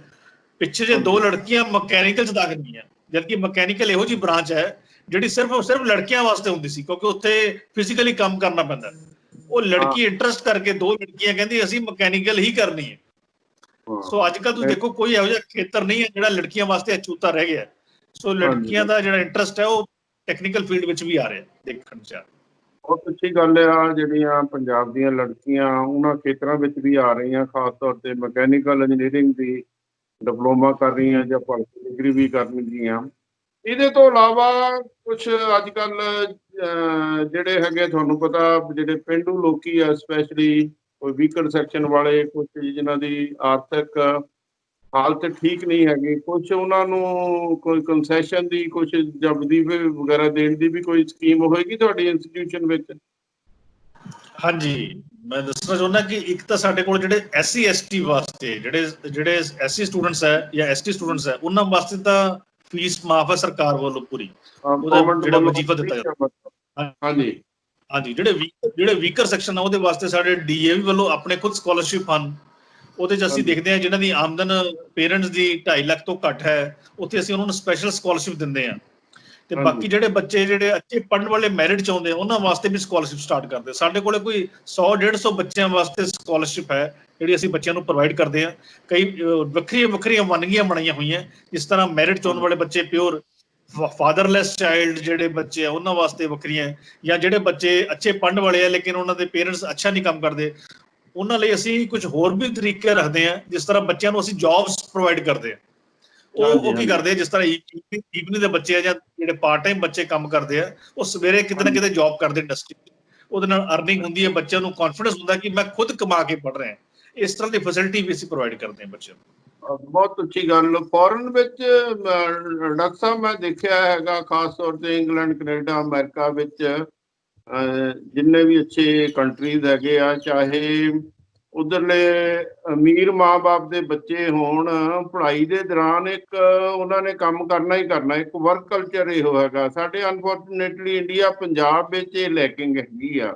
ਪਿੱਛੇ ਜੇ 2 ਹਾਂਜੀ ਲੜਕੀਆਂ ਮਕੈਨੀਕਲ 'ਚ ਦਾਖਲ ਹੋਈਆਂ, ਜਦਕਿ ਮਕੈਨੀਕਲ ਇਹੋ ਜਿਹੀ ਬ੍ਰਾਂਚ ਹੈ ਜਿਹੜੀ ਸਿਰਫ ਲੜਕੀਆਂ ਵਾਸਤੇ ਹੁੰਦੀ ਸੀ ਕਿਉਂਕਿ ਉੱਥੇ ਫਿਜ਼ੀਕਲੀ ਕੰਮ ਕਰਨਾ ਪੈਂਦਾ। ਉਹ ਹਾਂ ਲੜਕੀ ਇੰਟਰਸਟ ਕਰਕੇ 2 ਲੜਕੀਆਂ ਕਹਿੰਦੀ ਅਸੀਂ ਮਕੈਨੀਕਲ ਹੀ ਕਰਨੀ ਹੈ। ਸੋ ਅੱਜ ਕੱਲ ਤੁਸੀਂ ਹਾਂ ਦੇਖੋ ਕੋਈ ਇਹੋ ਜਿਹਾ ਖੇਤਰ ਨਹੀਂ ਹੈ ਜਿਹੜਾ ਲੜਕੀਆਂ ਵਾਸਤੇ ਅਛੂਤਾ ਰਹਿ ਗਿਆ। ਸੋ ਹਾਂਜੀ ਲੜਕੀਆਂ ਦਾ ਜਿਹੜਾ ਇੰਟਰਸਟ ਹੈ ਉਹ ਟੈਕਨੀਕਲ ਫੀਲਡ ਵਿੱਚ ਵੀ ਆ ਰਿਹਾ ਦੇਖਣ 'ਚ। ਬਹੁਤ ਅੱਛੀ ਗੱਲ ਆ, ਜਿਹੜੀਆਂ ਪੰਜਾਬ ਦੀਆਂ ਲੜਕੀਆਂ ਉਹਨਾਂ ਖੇਤਰਾਂ ਵਿੱਚ ਵੀ ਆ ਰਹੀਆਂ, ਖਾਸ ਤੌਰ ਤੇ ਮਕੈਨੀਕਲ ਇੰਜੀਨੀਅਰਿੰਗ ਦੀ ਡਿਪਲੋਮਾ ਕਰ ਰਹੀਆਂ ਜਾਂ ਭਲਕੇ ਡਿਗਰੀ ਵੀ ਕਰ ਰਹੀਆਂ। ਇਹਦੇ ਤੋਂ ਇਲਾਵਾ ਕੁਝ ਅੱਜ ਕੱਲ ਜਿਹੜੇ ਹੈਗੇ ਤੁਹਾਨੂੰ ਪਤਾ, ਜਿਹੜੇ ਪੇਂਡੂ ਲੋਕੀ ਆ ਸਪੈਸ਼ਲੀ ਕੋਈ ਵੀਕਰ ਸੈਕਸ਼ਨ ਵਾਲੇ, ਕੁਝ ਜਿਨ੍ਹਾਂ ਦੀ ਆਰਥਿਕ ਹਾਲਤ ਠੀਕ ਨਹੀਂ ਹੈਗੀ, ਕੁਝ ਉਹਨਾਂ ਨੂੰ ਕੋਈ ਕੰਸੈਸ਼ਨ ਦੀ, ਕੁਝ ਜਾਂ ਵਜ਼ੀਫੇ ਵਗੈਰਾ ਦੇਣ ਦੀ ਵੀ ਕੋਈ ਸਕੀਮ ਹੋਏਗੀ ਤੁਹਾਡੀ ਇੰਸਟੀਟਿਊਸ਼ਨ ਵਿੱਚ? ਹਾਂਜੀ, ਮੈਂ ਦੱਸਣਾ ਚਾਹੁੰਦਾ ਕਿ ਇੱਕ ਤਾਂ ਸਾਡੇ ਕੋਲ ਜਿਹੜੇ SC ST ਵਾਸਤੇ ਜਿਹੜੇ SC ਸਟੂਡੈਂਟਸ ਹੈ ਜਾਂ ST ਸਟੂਡੈਂਟਸ ਹੈ ਉਹਨਾਂ ਵਾਸਤੇ ਤਾਂ ਫੀਸ ਮਾਫ ਹੈ ਸਰਕਾਰ ਵੱਲੋਂ ਪੂਰੀ, ਉਹਦਾ ਗਵਰਨਮੈਂਟ ਜਿਹੜਾ ਵੱਲੋਂ ਵਜ਼ੀਫਾ ਦਿੱਤਾ ਜਾਂਦਾ। ਹਾਂਜੀ ਹਾਂਜੀ, ਜਿਹੜੇ ਵੀਕਰ ਸੈਕਸ਼ਨ ਆ ਉਹਦੇ ਵਾਸਤੇ ਸਾਡੇ DAV ਵੱਲੋਂ ਆਪਣੇ ਖੁਦ ਸਕਾਲਰਸ਼ਿਪ ਹਨ। ਉਹਦੇ 'ਚ ਅਸੀਂ ਦੇਖਦੇ ਹਾਂ ਜਿਨ੍ਹਾਂ ਦੀ ਆਮਦਨ ਪੇਰੈਂਟਸ ਦੀ 2.5 ਲੱਖ ਤੋਂ ਘੱਟ ਹੈ, ਉੱਥੇ ਅਸੀਂ ਉਹਨਾਂ ਨੂੰ ਸਪੈਸ਼ਲ ਸਕਾਲਰਸ਼ਿਪ ਦਿੰਦੇ ਹਾਂ। ਤੇ ਬਾਕੀ ਜਿਹੜੇ ਬੱਚੇ ਜਿਹੜੇ ਅੱਛੇ ਪੜ੍ਹਨ ਵਾਲੇ ਮੈਰਿਟ 'ਚ ਆਉਂਦੇ ਆ ਉਹਨਾਂ ਵਾਸਤੇ ਵੀ ਸਕਾਲਰਸ਼ਿਪ ਸਟਾਰਟ ਕਰਦੇ। ਸਾਡੇ ਕੋਲੇ ਕੋਈ 100-150 ਬੱਚਿਆਂ ਵਾਸਤੇ ਸਕਾਲਰਸ਼ਿਪ ਹੈ ਜਿਹੜੀ ਅਸੀਂ ਬੱਚਿਆਂ ਨੂੰ ਪ੍ਰੋਵਾਈਡ ਕਰਦੇ ਹਾਂ। ਕਈ ਵੱਖਰੀਆਂ ਵੰਨਗੀਆਂ ਬਣਾਈਆਂ ਹੋਈਆਂ, ਜਿਸ ਤਰ੍ਹਾਂ ਮੈਰਿਟ 'ਚ ਆਉਣ ਵਾਲੇ ਬੱਚੇ, ਪਿਓਰ ਫਾਦਰਲੈਸ ਚਾਈਲਡ ਜਿਹੜੇ ਬੱਚੇ ਆ ਉਹਨਾਂ ਵਾਸਤੇ ਵੱਖਰੀਆਂ, ਜਾਂ ਜਿਹੜੇ ਬੱਚੇ ਅੱਛੇ ਪੜ੍ਹਨ ਵਾਲੇ ਆ ਲੇਕਿਨ ਉਹਨਾਂ ਦੇ ਪੇਰੈਂਟਸ ਅੱਛਾ ਨਹੀਂ ਕੰਮ ਕਰਦੇ, ਉਹਨਾਂ ਲਈ ਅਸੀਂ ਕੁਝ ਹੋਰ ਵੀ ਤਰੀਕੇ ਰੱਖਦੇ ਹਾਂ। ਜਿਸ ਤਰ੍ਹਾਂ ਬੱਚਿਆਂ ਨੂੰ ਅਸੀਂ ਜੌਬਸ ਪ੍ਰੋਵਾਈਡ ਕਰਦੇ ਹਾਂ। ਉਹ ਕੀ ਕਰਦੇ ਆ, ਜਿਸ ਤਰ੍ਹਾਂ ਈਵਨਿੰਗ ਦੇ ਬੱਚੇ ਆ ਜਾਂ ਜਿਹੜੇ ਪਾਰਟ ਟਾਈਮ ਬੱਚੇ ਕੰਮ ਕਰਦੇ ਆ, ਉਹ ਸਵੇਰੇ ਕਿਤੇ ਨਾ ਕਿਤੇ ਜੌਬ ਕਰਦੇ ਇੰਡਸਟਰੀ, ਉਹਦੇ ਨਾਲ ਅਰਨਿੰਗ ਹੁੰਦੀ ਹੈ, ਬੱਚਿਆਂ ਨੂੰ ਕੌਨਫੀਡੈਂਸ ਹੁੰਦਾ ਕਿ ਮੈਂ ਖੁਦ ਕਮਾ ਕੇ ਪੜ੍ਹ ਰਿਹਾ। ਇਸ ਤਰ੍ਹਾਂ ਦੀ ਫੈਸਿਲਿਟੀ ਵੀ ਅਸੀਂ ਪ੍ਰੋਵਾਈਡ ਕਰਦੇ ਹਾਂ ਬੱਚਿਆਂ ਨੂੰ। ਬਹੁਤ ਅੱਛੀ ਗੱਲ। ਫੋਰਨ ਵਿੱਚ ਡਾਕਟਰ ਸਾਹਿਬ ਮੈਂ ਦੇਖਿਆ ਹੈਗਾ, ਖਾਸ ਤੌਰ ਤੇ ਇੰਗਲੈਂਡ, ਕੈਨੇਡਾ, ਅਮਰੀਕਾ ਵਿੱਚ ਜਿੰਨੇ ਵੀ ਅੱਛੇ ਕੰਟਰੀਜ਼ ਹੈਗੇ ਆ, ਚਾਹੇ ਉਧਰਲੇ ਅਮੀਰ ਮਾਂ-ਬਾਪ ਦੇ ਬੱਚੇ ਹੋਣ, ਪੜ੍ਹਾਈ ਦੇ ਦੌਰਾਨ ਇੱਕ ਉਹਨਾਂ ਨੇ ਕੰਮ ਕਰਨਾ ਹੀ ਕਰਨਾ, ਇੱਕ ਵਰਕ ਕਲਚਰ ਇਹੋ ਹੈਗਾ। ਸਾਡੇ ਅਨਫੋਰਚੂਨੇਟਲੀ ਇੰਡੀਆ, ਪੰਜਾਬ ਵਿੱਚ ਇਹ ਲੈਕਿੰਗ ਹੈਗੀ ਆ।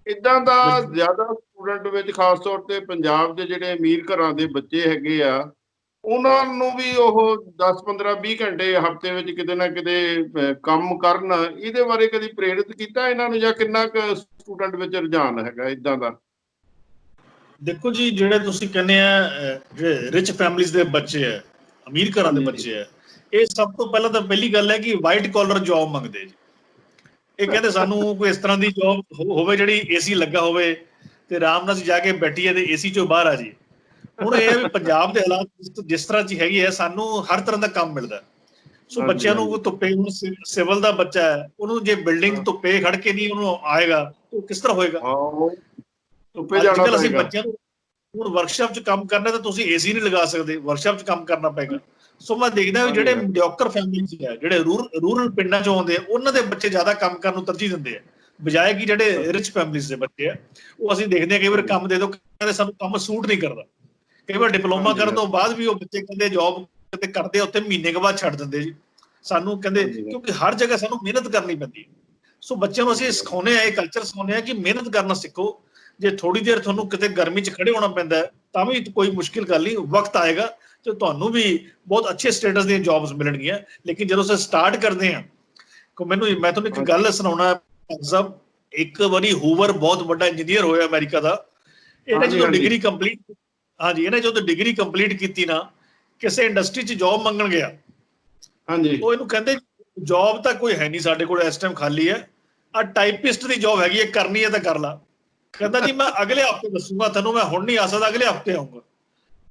ਇੱਦਾਂ ਦਾ ਜ਼ਿਆਦਾ ਸਟੂਡੈਂਟ ਵਿੱਚ, ਖਾਸ ਤੌਰ ਤੇ ਪੰਜਾਬ ਦੇ ਜਿਹੜੇ ਅਮੀਰ ਘਰਾਂ ਦੇ ਬੱਚੇ ਹੈਗੇ ਆ, ਉਹਨਾਂ ਨੂੰ ਵੀ ਉਹ 10, 15, 20 ਘੰਟੇ ਹਫ਼ਤੇ ਵਿੱਚ ਕਿਤੇ ਨਾ ਕਿਤੇ ਕੰਮ ਕਰਨ। ਇਹਦੇ ਬਾਰੇ ਕਦੀ ਪ੍ਰੇਰਿਤ ਕੀਤਾ ਇਹਨਾਂ ਨੂੰ, ਜਾਂ ਕਿੰਨਾ ਕੁ ਸਟੂਡੈਂਟ ਵਿੱਚ ਰੁਝਾਨ ਹੈਗਾ ਇੱਦਾਂ ਦਾ? ਦੇਖੋ ਜੀ, ਜਿਹੜੇ ਤੁਸੀਂ ਕਹਿੰਦੇ ਆ ਜਿਹੜੇ ਰਿਚ ਫੈਮਲੀਜ਼ ਦੇ ਬੱਚੇ ਆ, ਅਮੀਰ ਘਰਾਂ ਦੇ ਹਾਂਜੀ ਬੱਚੇ ਆ, ਇਹ ਸਭ ਤੋਂ ਪਹਿਲਾਂ ਤਾਂ ਪਹਿਲੀ ਗੱਲ ਹੈ ਕਿ ਵਾਈਟ ਕਾਲਰ ਜੌਬ ਮੰਗਦੇ ਜੀ। ਇਹ ਕਹਿੰਦੇ ਸਾਨੂੰ ਕੋਈ ਇਸ ਤਰ੍ਹਾਂ ਦੀ ਜੌਬ ਹੋਵੇ ਜਿਹੜੀ AC ਲੱਗਾ ਹੋਵੇ ਤੇ ਆਰਾਮ ਨਾਲ ਅਸੀਂ ਜਾ ਕੇ ਬੈਠੀਏ ਤੇ AC ਚੋਂ ਬਾਹਰ ਆ ਜਾਈਏ। ਹੁਣ ਇਹ ਹੈ ਵੀ ਪੰਜਾਬ ਦੇ ਹਾਲਾਤ ਜਿਸ ਤਰ੍ਹਾਂ ਚ ਹੈਗੀ ਹੈ, ਸਾਨੂੰ ਹਰ ਤਰ੍ਹਾਂ ਦਾ ਕੰਮ ਮਿਲਦਾ। ਸੋ ਹਾਂਜੀ ਬੱਚਿਆਂ ਹਾਂਜੀ ਨੂੰ ਧੁੱਪੇ, ਹੁਣ ਸਿਵਲ ਦਾ ਬੱਚਾ ਹੈ, ਉਹਨੂੰ ਜੇ ਬਿਲਡਿੰਗ ਧੁੱਪੇ ਖੜ ਕੇ ਨਹੀਂ ਉਹਨੂੰ ਆਏਗਾ ਉਹ ਕਿਸ ਤਰ੍ਹਾਂ ਹੋਏਗਾ? ਹਾਂ, ਉਹ ਧੁੱਪੇ ਅੱਜ ਜਾਣਾ ਕੱਲ ਅਸੀਂ ਪਏਗਾ। ਬੱਚਿਆਂ ਨੂੰ, ਹੁਣ ਵਰਕਸ਼ਾਪ 'ਚ ਕੰਮ ਕਰਨਾ ਤਾਂ ਤੁਸੀਂ AC ਨਹੀਂ ਲਗਾ ਸਕਦੇ, ਵਰਕਸ਼ਾਪ 'ਚ ਕੰਮ ਕਰਨਾ ਪਏਗਾ। ਸੋ ਮੈਂ ਦੇਖਦਾ ਵੀ ਹਾਂਜੀ ਜਿਹੜੇ ਹਾਂਜੀ ਮਿਡਿਓਕਰ ਫੈਮਿਲੀ ਹੈ, ਜਿਹੜੇ ਰੂਰਲ ਪਿੰਡਾਂ 'ਚੋਂ ਆਉਂਦੇ ਆ, ਉਹਨਾਂ ਦੇ ਬੱਚੇ ਜ਼ਿਆਦਾ ਕੰਮ ਕਰਨ ਨੂੰ ਤਰਜੀਹ ਦਿੰਦੇ ਆ, ਬਜਾਏ ਕਿ ਜਿਹੜੇ ਰਿਚ ਫੈਮਿਲੀਜ਼ ਦੇ ਬੱਚੇ ਆ। ਉਹ ਅਸੀਂ ਦੇਖਦੇ ਹਾਂ ਕਈ ਵਾਰ ਕੰਮ ਦੇ ਦਿਓ, ਕਹਿੰਦੇ ਸਾਨੂੰ ਕੰਮ ਸੂਟ ਨਹੀਂ ਕਰਦਾ। ਕਈ ਵਾਰ ਡਿਪਲੋਮਾ ਹਾਂਜੀ ਕਰਨ ਤੋਂ ਬਾਅਦ ਵੀ ਉਹ ਬੱਚੇ ਕਹਿੰਦੇ ਜੌਬ ਕਿਤੇ ਕਰਦੇ ਆ, ਉੱਥੇ ਮਹੀਨੇ ਕੁ ਬਾਅਦ ਛੱਡ ਦਿੰਦੇ ਜੀ ਸਾਨੂੰ, ਕਹਿੰਦੇ ਹਾਂਜੀ ਕਿਉਂਕਿ ਹਰ ਜਗ੍ਹਾ ਸਾਨੂੰ ਮਿਹਨਤ ਕਰਨੀ ਪੈਂਦੀ ਹੈ। ਸੋ ਬੱਚਿਆਂ ਨੂੰ ਅਸੀਂ ਸਿਖਾਉਂਦੇ ਆ, ਇਹ ਕਲਚਰ ਸਿਖਾਉਂਦੇ ਆ ਕਿ ਮਿਹਨਤ ਕਰਨਾ ਸਿੱਖੋ। ਜੇ ਥੋੜੀ ਦੇਰ ਤੁਹਾਨੂੰ ਕਿਤੇ ਗਰਮੀ 'ਚ ਖੜੇ ਹੋਣਾ ਪੈਂਦਾ ਤਾਂ ਵੀ ਕੋਈ ਮੁਸ਼ਕਿਲ ਗੱਲ ਨਹੀਂ, ਵਕਤ ਆਏਗਾ ਤੇ ਤੁਹਾਨੂੰ ਵੀ ਬਹੁਤ ਅੱਛੇ ਸਟੇਟਸ ਦੀਆਂ ਜੌਬਸ ਮਿਲਣਗੀਆਂ। ਲੇਕਿਨ ਜਦੋਂ ਅਸੀਂ ਸਟਾਰਟ ਕਰਦੇ ਹਾਂ, ਮੈਂ ਤੁਹਾਨੂੰ ਇੱਕ ਗੱਲ ਸੁਣਾਉਣਾ ਸਾਹਿਬ। ਇੱਕ ਵਾਰੀ ਹੂਵਰ ਬਹੁਤ ਵੱਡਾ ਇੰਜੀਨੀਅਰ ਹੋਇਆ ਅਮਰੀਕਾ ਦਾ, ਇਹਨੇ ਹਾਂਜੀ ਜਦੋਂ ਹਾਂਜੀ ਡਿਗਰੀ ਕੰਪਲੀਟ, ਹਾਂਜੀ ਇਹਨੇ ਜਦੋਂ ਡਿਗਰੀ ਕੰਪਲੀਟ ਕੀਤੀ ਨਾ, ਕਿਸੇ ਇੰਡਸਟਰੀ 'ਚ ਜੌਬ ਮੰਗਣ ਗਿਆ, ਹਾਂਜੀ ਉਹ ਇਹਨੂੰ ਕਹਿੰਦੇ ਜੌਬ ਤਾਂ ਕੋਈ ਹੈ ਨਹੀਂ ਸਾਡੇ ਕੋਲ ਇਸ ਟਾਈਮ, ਖਾਲੀ ਹੈ, ਆਹ ਟਾਈਪਿਸਟ ਦੀ ਜੌਬ ਹੈਗੀ ਹੈ, ਕਰਨੀ ਹੈ ਤਾਂ ਕਰ ਲਾ। ਕਹਿੰਦਾ ਜੀ ਮੈਂ ਅਗਲੇ ਹਫਤੇ ਦੱਸੂਗਾ ਤੈਨੂੰ, ਮੈਂ ਹੁਣ ਨਹੀਂ ਆ ਸਕਦਾ, ਅਗਲੇ ਹਫਤੇ ਆਉਂਗਾ।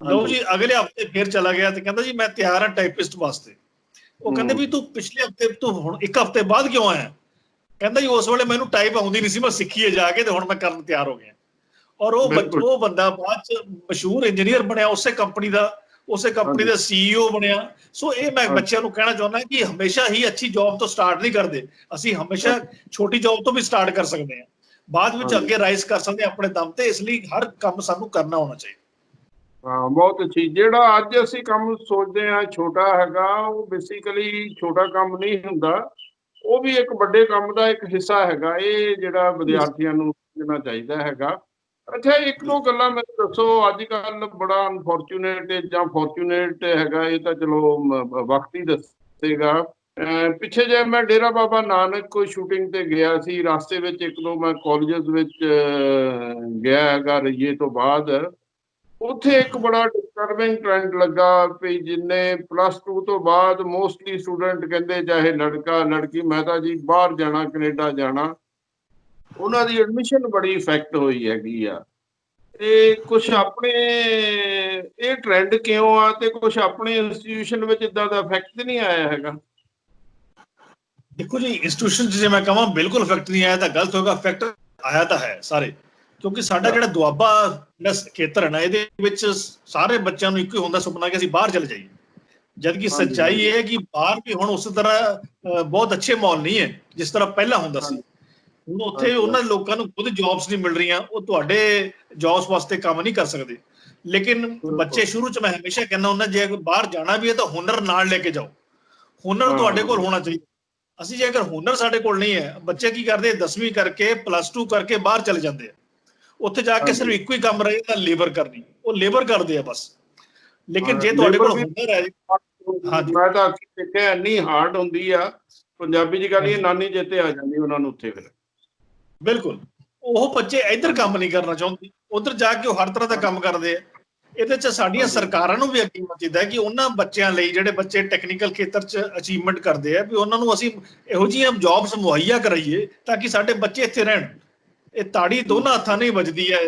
ਲਓ ਜੀ ਅਗਲੇ ਹਫਤੇ ਫਿਰ ਚਲਾ ਗਿਆ ਤੇ ਕਹਿੰਦਾ ਜੀ ਮੈਂ ਤਿਆਰ ਹਾਂ ਟਾਈਪਿਸਟ ਵਾਸਤੇ। ਉਹ ਕਹਿੰਦੇ ਵੀ ਤੂੰ ਪਿਛਲੇ ਹਫਤੇ, ਤੂੰ ਹੁਣ ਇੱਕ ਹਫਤੇ ਬਾਅਦ ਕਿਉਂ ਆਇਆ? ਕਹਿੰਦਾ ਜੀ ਉਸ ਵੇਲੇ ਮੈਨੂੰ ਟਾਈਪ ਆਉਂਦੀ ਨਹੀਂ ਸੀ, ਮੈਂ ਸਿੱਖੀ ਹੈ ਜਾ ਕੇ, ਤੇ ਹੁਣ ਮੈਂ ਕਰਨ ਤਿਆਰ ਹੋ ਗਿਆ। ਔਰ ਉਹ ਬੰਦਾ ਬਾਅਦ ਚ ਮਸ਼ਹੂਰ ਇੰਜੀਨੀਅਰ ਬਣਿਆ ਉਸੇ ਕੰਪਨੀ ਦਾ, ਉਸੇ ਕੰਪਨੀ ਦਾ CEO ਬਣਿਆ। ਸੋ ਇਹ ਮੈਂ ਬੱਚਿਆਂ ਨੂੰ ਕਹਿਣਾ ਚਾਹੁੰਦਾ ਕਿ ਹਮੇਸ਼ਾ ਹੀ ਅੱਛੀ ਜੌਬ ਤੋਂ ਸਟਾਰਟ ਨਹੀਂ ਕਰਦੇ, ਅਸੀਂ ਹਮੇਸ਼ਾ ਛੋਟੀ ਜੌਬ ਤੋਂ ਵੀ ਸਟਾਰਟ ਕਰ ਸਕਦੇ ਹਾਂ, ਬਾਅਦ ਵਿੱਚ ਅੱਗੇ ਰਾਈਜ਼ ਕਰ ਸਕਦੇ ਹਾਂ ਆਪਣੇ ਦਮ ਤੇ। ਇਸ ਲਈ ਹਰ ਕੰਮ ਸਾਨੂੰ ਕਰਨਾ ਹੋਣਾ ਚਾਹੀਦਾ। ਹਾਂ, ਬਹੁਤ ਅੱਛੀ। ਜਿਹੜਾ ਅੱਜ ਅਸੀਂ ਕੰਮ ਸੋਚਦੇ ਹਾਂ ਛੋਟਾ ਹੈਗਾ, ਉਹ ਬੇਸਿਕਲੀ ਛੋਟਾ ਕੰਮ ਨਹੀਂ ਹੁੰਦਾ, ਉਹ ਵੀ ਇੱਕ ਵੱਡੇ ਕੰਮ ਦਾ ਇੱਕ ਹਿੱਸਾ ਹੈਗਾ। ਇਹ ਜਿਹੜਾ ਵਿਦਿਆਰਥੀਆਂ ਨੂੰ ਸਮਝਣਾ ਚਾਹੀਦਾ ਹੈਗਾ। ਅੱਛਾ, ਇੱਕ ਦੋ ਗੱਲਾਂ ਮੈਨੂੰ ਦੱਸੋ। ਅੱਜ ਕੱਲ ਬੜਾ ਅਨਫੋਰਚੂਨੇਟ ਜਾਂ ਫੋਰਚੂਨੇਟ ਹੈਗਾ, ਇਹ ਤਾਂ ਚਲੋ ਵਕਤ ਹੀ ਦੱਸੇਗਾ। ਪਿੱਛੇ ਜੇ ਮੈਂ ਡੇਰਾ ਬਾਬਾ ਨਾਨਕ ਕੋਈ ਸ਼ੂਟਿੰਗ ਤੇ ਗਿਆ ਸੀ, ਰਸਤੇ ਵਿੱਚ ਇੱਕ ਦੋ ਮੈਂ ਕਾਲਜਸ ਵਿੱਚ ਗਿਆ ਹੈਗਾ ਰਈਏ ਤੋਂ ਬਾਅਦ। ਉੱਥੇ ਇੱਕ ਬੜਾ ਡਿਸਟਰਬਿੰਗ ਟ੍ਰੈਂਡ ਲੱਗਾ ਵੀ ਜਿੰਨੇ +2 ਤੋਂ ਬਾਅਦ ਮੋਸਟਲੀ ਸਟੂਡੈਂਟ ਕਹਿੰਦੇ, ਚਾਹੇ ਲੜਕਾ ਲੜਕੀ, ਮੈਂ ਤਾਂ ਜੀ ਬਾਹਰ ਜਾਣਾ, ਕੈਨੇਡਾ ਜਾਣਾ। ਉਹਨਾਂ ਦੀ ਐਡਮਿਸ਼ਨ ਬੜੀ ਇਫੈਕਟ ਹੋਈ ਹੈਗੀ ਆ। ਤੇ ਕੁਛ ਆਪਣੇ ਇਹ ਟ੍ਰੈਂਡ ਕਿਉਂ ਆ, ਤੇ ਕੁਛ ਆਪਣੇ ਇੰਸਟੀਟਿਊਸ਼ਨ ਵਿੱਚ ਇਦਾਂ ਦਾ ਇਫੈਕਟ ਨਹੀਂ ਆਇਆ ਹੈਗਾ? ਦੇਖੋ ਜੀ, ਇੰਸਟੀਟਿਊਸ਼ਨ ਜੇ ਮੈਂ ਕਹਾਂ ਬਿਲਕੁਲ ਇਫੈਕਟ ਨਹੀਂ ਆਇਆ ਤਾਂ ਗਲਤ ਹੋਗਾ। ਇਫੈਕਟ ਆਇਆ ਤਾਂ ਹੈ ਸਾਰੇ, ਕਿਉਂਕਿ ਸਾਡਾ ਜਿਹੜਾ ਦੁਆਬਾ ਜਿਹੜਾ ਖੇਤਰ ਹੈ ਨਾ, ਇਹਦੇ ਵਿੱਚ ਸਾਰੇ ਬੱਚਿਆਂ ਨੂੰ ਇੱਕੋ ਹੀ ਹੁੰਦਾ ਸੁਪਨਾ ਕਿ ਅਸੀਂ ਬਾਹਰ ਚਲੇ ਜਾਈਏ। ਜਦਕਿ ਸੱਚਾਈ ਇਹ ਹੈ ਕਿ ਬਾਹਰ ਵੀ ਹੁਣ ਉਸ ਤਰ੍ਹਾਂ ਬਹੁਤ ਅੱਛੇ ਮਾਹੌਲ ਨਹੀਂ ਹੈ ਜਿਸ ਤਰ੍ਹਾਂ ਪਹਿਲਾਂ ਹੁੰਦਾ ਸੀ। ਹੁਣ ਉੱਥੇ ਉਹਨਾਂ ਲੋਕਾਂ ਨੂੰ ਖੁਦ ਜੌਬਸ ਨਹੀਂ ਮਿਲ ਰਹੀਆਂ, ਉਹ ਤੁਹਾਡੇ ਜੌਬਸ ਵਾਸਤੇ ਕੰਮ ਨਹੀਂ ਕਰ ਸਕਦੇ। ਲੇਕਿਨ ਬੱਚੇ ਸ਼ੁਰੂ ਚ, ਮੈਂ ਹਮੇਸ਼ਾ ਕਹਿੰਦਾ ਹੁੰਦਾ, ਜੇ ਬਾਹਰ ਜਾਣਾ ਵੀ ਹੈ ਤਾਂ ਹੁਨਰ ਨਾਲ ਲੈ ਕੇ ਜਾਓ। ਹੁਨਰ ਤੁਹਾਡੇ ਕੋਲ ਹੋਣਾ ਚਾਹੀਦਾ। ਅਸੀਂ ਜੇ ਅਗਰ ਹੁਨਰ ਸਾਡੇ ਕੋਲ ਨਹੀਂ ਹੈ, ਬੱਚੇ ਕੀ ਕਰਦੇ, 10ਵੀਂ ਕਰਕੇ +2 ਕਰਕੇ ਬਾਹਰ ਚਲੇ ਜਾਂਦੇ ਆ। ਉੱਥੇ ਜਾ ਕੇ ਸਿਰਫ ਇੱਕੋ ਹੀ ਕੰਮ ਰਹੇਗਾ, ਲੇਬਰ ਕਰਨੀ। ਉਹ ਲੇਬਰ ਕਰਦੇ ਆ ਬਸ। ਲੇਕਿਨ ਜੇ ਤੁਹਾਡੇ ਕੋਲ ਹੁਨਰ ਹੈ, ਮੈਂ ਤਾਂ ਦੇਖਿਆ ਇੰਨੀ ਹਾਰਡ ਹੁੰਦੀ ਆ, ਪੰਜਾਬੀ ਚ ਕਹੀਏ ਨਾਨੀ ਚੇਤੇ ਆ ਜਾਂਦੀ ਉਹਨਾਂ ਨੂੰ ਉੱਥੇ। ਫਿਰ ਬਿਲਕੁਲ ਉਹ ਬੱਚੇ ਇੱਧਰ ਕੰਮ ਨਹੀਂ ਕਰਨਾ ਚਾਹੁੰਦੇ, ਉੱਧਰ ਜਾ ਕੇ ਉਹ ਹਰ ਤਰ੍ਹਾਂ ਦਾ ਕੰਮ ਕਰਦੇ ਆ। ਇਹਦੇ ਚ ਸਾਡੀਆਂ ਸਰਕਾਰਾਂ ਨੂੰ ਵੀ ਅੱਗੇ ਚਾਹੀਦਾ ਕਿ ਉਹਨਾਂ ਬੱਚਿਆਂ ਲਈ, ਜਿਹੜੇ ਬੱਚੇ ਟੈਕਨੀਕਲ ਖੇਤਰ ਚ ਅਚੀਵਮੈਂਟ ਕਰਦੇ ਆ, ਵੀ ਉਹਨਾਂ ਨੂੰ ਅਸੀਂ ਇਹੋ ਜਿਹੀਆਂ ਜੌਬਸ ਮੁਹੱਈਆ ਕਰਾਈਏ ਤਾਂ ਕਿ ਸਾਡੇ ਬੱਚੇ ਇੱਥੇ ਰਹਿਣ। ਇਹ ਤਾੜੀ ਦੋਨਾਂ ਹੱਥਾਂ ਨਹੀਂ ਵੱਜਦੀ ਹੈ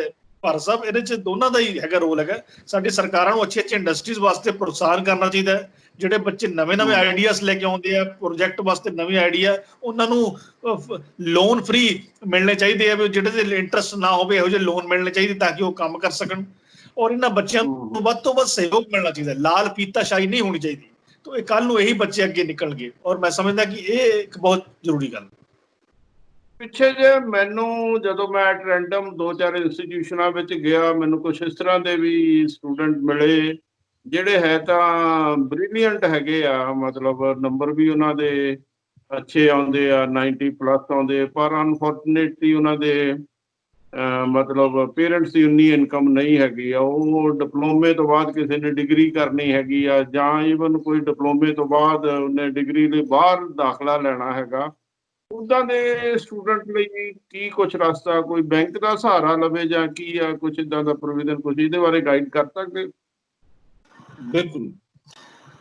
ਭਾਰਤ ਸਾਹਿਬ, ਇਹਦੇ ਚ ਦੋਨਾਂ ਦਾ ਹੀ ਹੈਗਾ ਰੋਲ ਹੈਗਾ। ਸਾਡੀ ਸਰਕਾਰਾਂ ਨੂੰ ਅੱਛੇ ਇੰਡਸਟਰੀਜ਼ ਵਾਸਤੇ ਪ੍ਰੋਤਸਾਹਨ ਕਰਨਾ ਚਾਹੀਦਾ ਹੈ। ਜਿਹੜੇ ਬੱਚੇ ਨਵੇਂ ਆਈਡੀਆਜ਼ ਲੈ ਕੇ ਆਉਂਦੇ ਆ ਪ੍ਰੋਜੈਕਟ ਵਾਸਤੇ, ਨਵੇਂ ਆਈਡੀਆ, ਉਹਨਾਂ ਨੂੰ ਲੋਨ ਫ੍ਰੀ ਮਿਲਣੇ ਚਾਹੀਦੇ ਆ, ਵੀ ਜਿਹੜੇ ਦੇ ਇੰਟਰਸਟ ਨਾ ਹੋਵੇ ਇਹੋ ਜਿਹੇ ਲੋਨ ਮਿਲਣੇ ਚਾਹੀਦੇ ਤਾਂ ਕਿ ਉਹ ਕੰਮ ਕਰ ਸਕਣ। ਔਰ ਇਹਨਾਂ ਬੱਚਿਆਂ ਨੂੰ ਵੱਧ ਤੋਂ ਵੱਧ ਸਹਿਯੋਗ ਮਿਲਣਾ ਚਾਹੀਦਾ, ਲਾਲ ਫੀਤਾਸ਼ਾਹੀ ਨਹੀਂ ਹੋਣੀ ਚਾਹੀਦੀ। ਤਾਂ ਇਹ ਕੱਲ ਨੂੰ ਇਹੀ ਬੱਚੇ ਅੱਗੇ ਨਿਕਲਣਗੇ, ਔਰ ਮੈਂ ਸਮਝਦਾ ਕਿ ਇਹ ਇੱਕ ਬਹੁਤ ਜ਼ਰੂਰੀ ਗੱਲ। ਪਿੱਛੇ ਜੇ ਮੈਨੂੰ, ਜਦੋਂ ਮੈਂ ਰੈਂਡਮ 2-4 ਇੰਸਟੀਟਿਊਸ਼ਨਾਂ ਵਿੱਚ ਗਿਆ, ਮੈਨੂੰ ਕੁਛ ਇਸ ਤਰ੍ਹਾਂ ਦੇ ਵੀ ਸਟੂਡੈਂਟ ਮਿਲੇ ਜਿਹੜੇ ਹੈ ਤਾਂ ਬ੍ਰਿਲੀਅੰਟ ਹੈਗੇ ਆ, ਮਤਲਬ ਨੰਬਰ ਵੀ ਉਹਨਾਂ ਦੇ ਅੱਛੇ ਆਉਂਦੇ ਆ, 90+ ਆਉਂਦੇ, ਪਰ ਅਨਫੋਰਚੂਨੇਟਲੀ ਉਹਨਾਂ ਦੇ ਮਤਲਬ ਪੇਰੈਂਟਸ ਦੀ ਉਨੀ ਇਨਕਮ ਨਹੀਂ ਹੈਗੀ ਆ। ਉਹ ਡਿਪਲੋਮੇ ਤੋਂ ਬਾਅਦ ਕਿਸੇ ਨੇ ਡਿਗਰੀ ਕਰਨੀ ਹੈਗੀ ਆ, ਜਾਂ ਈਵਨ ਕੋਈ ਡਿਪਲੋਮੇ ਤੋਂ ਬਾਅਦ ਉਹਨੇ ਡਿਗਰੀ ਲਈ ਬਾਹਰ ਦਾਖਲਾ ਲੈਣਾ ਹੈਗਾ। ਉੱਦਾਂ ਦੇ ਸਟੂਡੈਂਟ ਲਈ ਕੀ ਕੁਛ ਰਸਤਾ, ਕੋਈ ਬੈਂਕ ਦਾ ਸਹਾਰਾ ਲਵੇ ਜਾਂ ਕੀ ਆ, ਕੁਛ ਇੱਦਾਂ ਦਾ ਪ੍ਰੋਵੀਜ਼ਨ, ਕੁਛ ਇਹਦੇ ਬਾਰੇ ਗਾਈਡ ਕਰ ਸਕਦੇ? ਬਿਲਕੁਲ।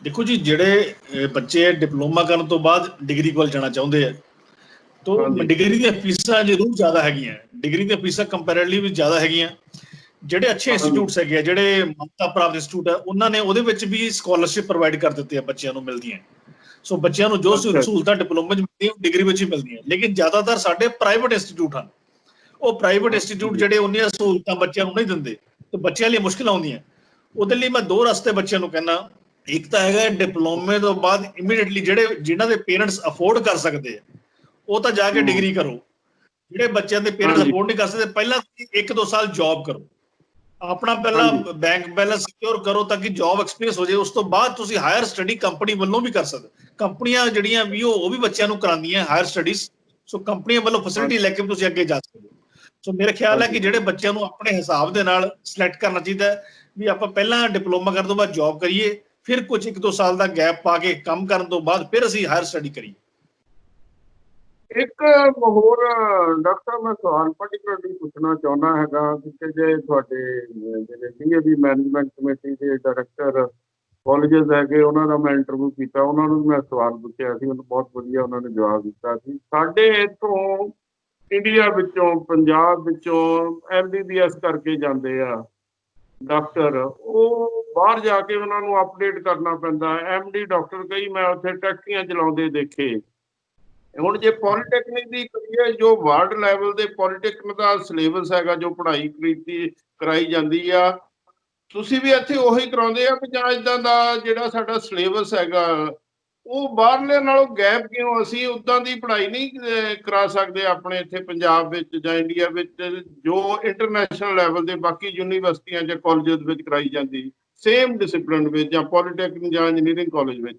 ਦੇਖੋ ਜੀ, ਜਿਹੜੇ ਬੱਚੇ ਡਿਪਲੋਮਾ ਕਰਨ ਤੋਂ ਬਾਅਦ ਡਿਗਰੀ ਕੋਲ ਜਾਣਾ ਚਾਹੁੰਦੇ ਆ, ਤਾਂ ਡਿਗਰੀ ਦੀਆਂ ਫੀਸਾਂ ਜ਼ਰੂਰ ਜ਼ਿਆਦਾ ਹੈਗੀਆਂ। ਡਿਗਰੀ ਦੀਆਂ ਫੀਸਾਂ ਕੰਪੈਰੇਟਿਵਲੀ ਵੀ ਜ਼ਿਆਦਾ ਹੈਗੀਆਂ। ਜਿਹੜੇ ਅੱਛੇ ਇੰਸਟੀਟਿਊਟਸ ਹੈਗੇ ਆ, ਜਿਹੜੇ ਮਾਨਤਾ ਪ੍ਰਾਪਤ ਇੰਸਟੀਟਿਊਟ ਆ, ਉਹਨਾਂ ਨੇ ਉਹਦੇ ਵਿੱਚ ਵੀ ਸਕਾਲਰਸ਼ਿਪ ਪ੍ਰੋਵਾਈਡ ਕਰ ਦਿੱਤੀ ਆ, ਬੱਚਿਆਂ ਨੂੰ ਮਿਲਦੀਆਂ। ਸੋ ਬੱਚਿਆਂ ਨੂੰ ਜੋ ਸਹੂਲਤਾਂ ਡਿਪਲੋਮੇ 'ਚ ਮਿਲਦੀਆਂ, ਡਿਗਰੀ ਵਿੱਚ ਹੀ ਮਿਲਦੀਆਂ। ਲੇਕਿਨ ਜ਼ਿਆਦਾਤਰ ਸਾਡੇ ਪ੍ਰਾਈਵੇਟ ਇੰਸਟੀਟਿਊਟ ਹਨ। ਉਹ ਪ੍ਰਾਈਵੇਟ ਇੰਸਟੀਟਿਊਟ ਜਿਹੜੇ ਉਹਨੀਆਂ ਸਹੂਲਤਾਂ ਬੱਚਿਆਂ ਨੂੰ ਨਹੀਂ ਦਿੰਦੇ, ਤੇ ਬੱਚਿਆਂ ਲਈ ਮੁਸ਼ਕਿਲ ਆਉਂਦੀਆਂ। ਉਹਦੇ ਲਈ ਮੈਂ 2 ਰਸਤੇ ਬੱਚਿਆਂ ਨੂੰ ਕਹਿੰਦਾ। ਇੱਕ ਤਾਂ ਹੈਗਾ ਡਿਪਲੋਮੇ ਤੋਂ ਬਾਅਦ ਇਮੀਡੀਏਟਲੀ ਜਿਨ੍ਹਾਂ ਦੇ ਪੇਰੈਂਟਸ ਅਫੋਰਡ ਕਰ ਸਕਦੇ ਆ, ਉਹ ਤਾਂ ਜਾ ਕੇ ਡਿਗਰੀ ਕਰੋ। ਜਿਹੜੇ ਬੱਚਿਆਂ ਦੇ ਪੇਰੈਂਟਸ ਅਫੋਰਡ ਨਹੀਂ ਕਰ ਸਕਦੇ, ਪਹਿਲਾਂ 1-2 ਸਾਲ ਜੌਬ ਕਰੋ, ਆਪਣਾ ਪਹਿਲਾਂ ਬੈਂਕ ਬੈਲੈਂਸ ਸਿਕਿਉਰ ਕਰੋ ਤਾਂ ਕਿ ਜੌਬ ਐਕਸਪੀਰੀਅੰਸ ਹੋ ਜਾਏ। ਉਸ ਤੋਂ ਬਾਅਦ ਤੁਸੀਂ ਹਾਇਰ ਸਟੱਡੀ ਕੰਪਨੀ ਵੱਲੋਂ ਵੀ ਕਰ ਸਕਦੇ। ਕੰਪਨੀਆਂ ਜਿਹੜੀਆਂ ਵੀ ਉਹ ਵੀ ਬੱਚਿਆਂ ਨੂੰ ਕਰਾਉਂਦੀਆਂ ਹਾਇਰ ਸਟੱਡੀਜ਼। ਸੋ ਕੰਪਨੀਆਂ ਵੱਲੋਂ ਫੈਸਿਲਿਟੀ ਲੈ ਕੇ ਤੁਸੀਂ ਅੱਗੇ ਜਾ ਸਕਦੇ ਹੋ। ਸੋ ਮੇਰੇ ਖਿਆਲ ਹੈ ਕਿ ਜਿਹੜੇ ਬੱਚਿਆਂ ਨੂੰ ਆਪਣੇ ਹਿਸਾਬ ਦੇ ਨਾਲ ਸਿਲੈਕਟ ਕਰਨਾ ਚਾਹੀਦਾ ਵੀ ਆਪਾਂ ਪਹਿਲਾਂ ਡਿਪਲੋਮਾ ਕਰਨ ਤੋਂ ਬਾਅਦ ਜੌਬ ਕਰੀਏ, ਫਿਰ ਕੁਝ 1-2 ਸਾਲ ਦਾ ਗੈਪ ਪਾ ਕੇ ਕੰਮ ਕਰਨ ਤੋਂ ਬਾਅਦ ਫਿਰ ਅਸੀਂ ਹਾਇਰ ਸਟੱਡੀ ਕਰੀਏ। ਇੱਕ ਹੋਰ ਡਾਕਟਰ, ਮੈਂ ਸਵਾਲ ਪਾਰਟੀਕੂਲਰਲੀ ਪੁੱਛਣਾ ਚਾਹੁੰਦਾ ਹੈਗਾ ਕਿ ਜੇ ਤੁਹਾਡੇ ਜਿਹੜੇ ਡੀਏਵੀ ਮੈਨੇਜਮੈਂਟ ਕਮੇਟੀ ਦੇ ਡਾਇਰੈਕਟਰ ਕਾਲਜਸ ਹੈਗੇ, ਉਹਨਾਂ ਦਾ ਮੈਂ ਇੰਟਰਵਿਊ ਕੀਤਾ, ਉਹਨਾਂ ਨੂੰ ਮੈਂ ਸਵਾਲ ਪੁੱਛਿਆ ਸੀ, ਉਹਨੂੰ ਬਹੁਤ ਵਧੀਆ ਉਹਨਾਂ ਨੇ ਜਵਾਬ ਦਿੱਤਾ ਸੀ। ਸਾਡੇ ਇੱਥੋਂ ਇੰਡੀਆ ਵਿੱਚੋਂ, ਪੰਜਾਬ ਵਿੱਚੋਂ MBBS ਕਰਕੇ ਜਾਂਦੇ ਆ ਡਾਕਟਰ, ਉਹ ਬਾਹਰ ਜਾ ਕੇ ਉਹਨਾਂ ਨੂੰ ਅਪਡੇਟ ਕਰਨਾ ਪੈਂਦਾ। MD ਡਾਕਟਰ ਕਈ ਮੈਂ ਉੱਥੇ ਟੈਕਸੀਆਂ ਚਲਾਉਂਦੇ ਦੇਖੇ। ਹੁਣ ਜੇ ਪੋਲੀਟੈਕਨਿਕ ਦੀ ਕਰੀਏ, ਜੋ ਵਰਲਡ ਲੈਵਲ ਦੇ ਪੋਲੀਟੈਕਨਿਕ ਦਾ ਸਿਲੇਬਸ ਹੈਗਾ, ਜੋ ਪੜ੍ਹਾਈ ਕਰਾਈ ਜਾਂਦੀ ਆ, ਤੁਸੀਂ ਵੀ ਇੱਥੇ ਉਹੀ ਕਰਾਉਂਦੇ ਆ ਜਾਂ ਇਦਾਂ ਦਾ ਜਿਹੜਾ ਸਾਡਾ ਸਿਲੇਬਸ ਹੈਗਾ ਉਹ ਬਾਹਰਲੇ ਨਾਲੋਂ ਗੈਪ ਕਿਉਂ? ਅਸੀਂ ਉਦਾਂ ਦੀ ਪੜ੍ਹਾਈ ਨਹੀਂ ਕਰਾ ਸਕਦੇ ਆਪਣੇ ਇੱਥੇ ਪੰਜਾਬ ਵਿੱਚ ਜਾਂ ਇੰਡੀਆ ਵਿੱਚ, ਜੋ ਇੰਟਰਨੈਸ਼ਨਲ ਲੈਵਲ ਦੇ ਬਾਕੀ ਯੂਨੀਵਰਸਿਟੀਆਂ ਜਾਂ ਕਾਲਜਾਂ ਵਿੱਚ ਕਰਾਈ ਜਾਂਦੀ ਸੇਮ ਡਿਸਪਲਿਨ ਵਿੱਚ, ਜਾਂ ਪੋਲੀਟੈਕਨਿਕ ਜਾਂ ਇੰਜੀਨੀਅਰਿੰਗ ਕਾਲਜ ਵਿੱਚ?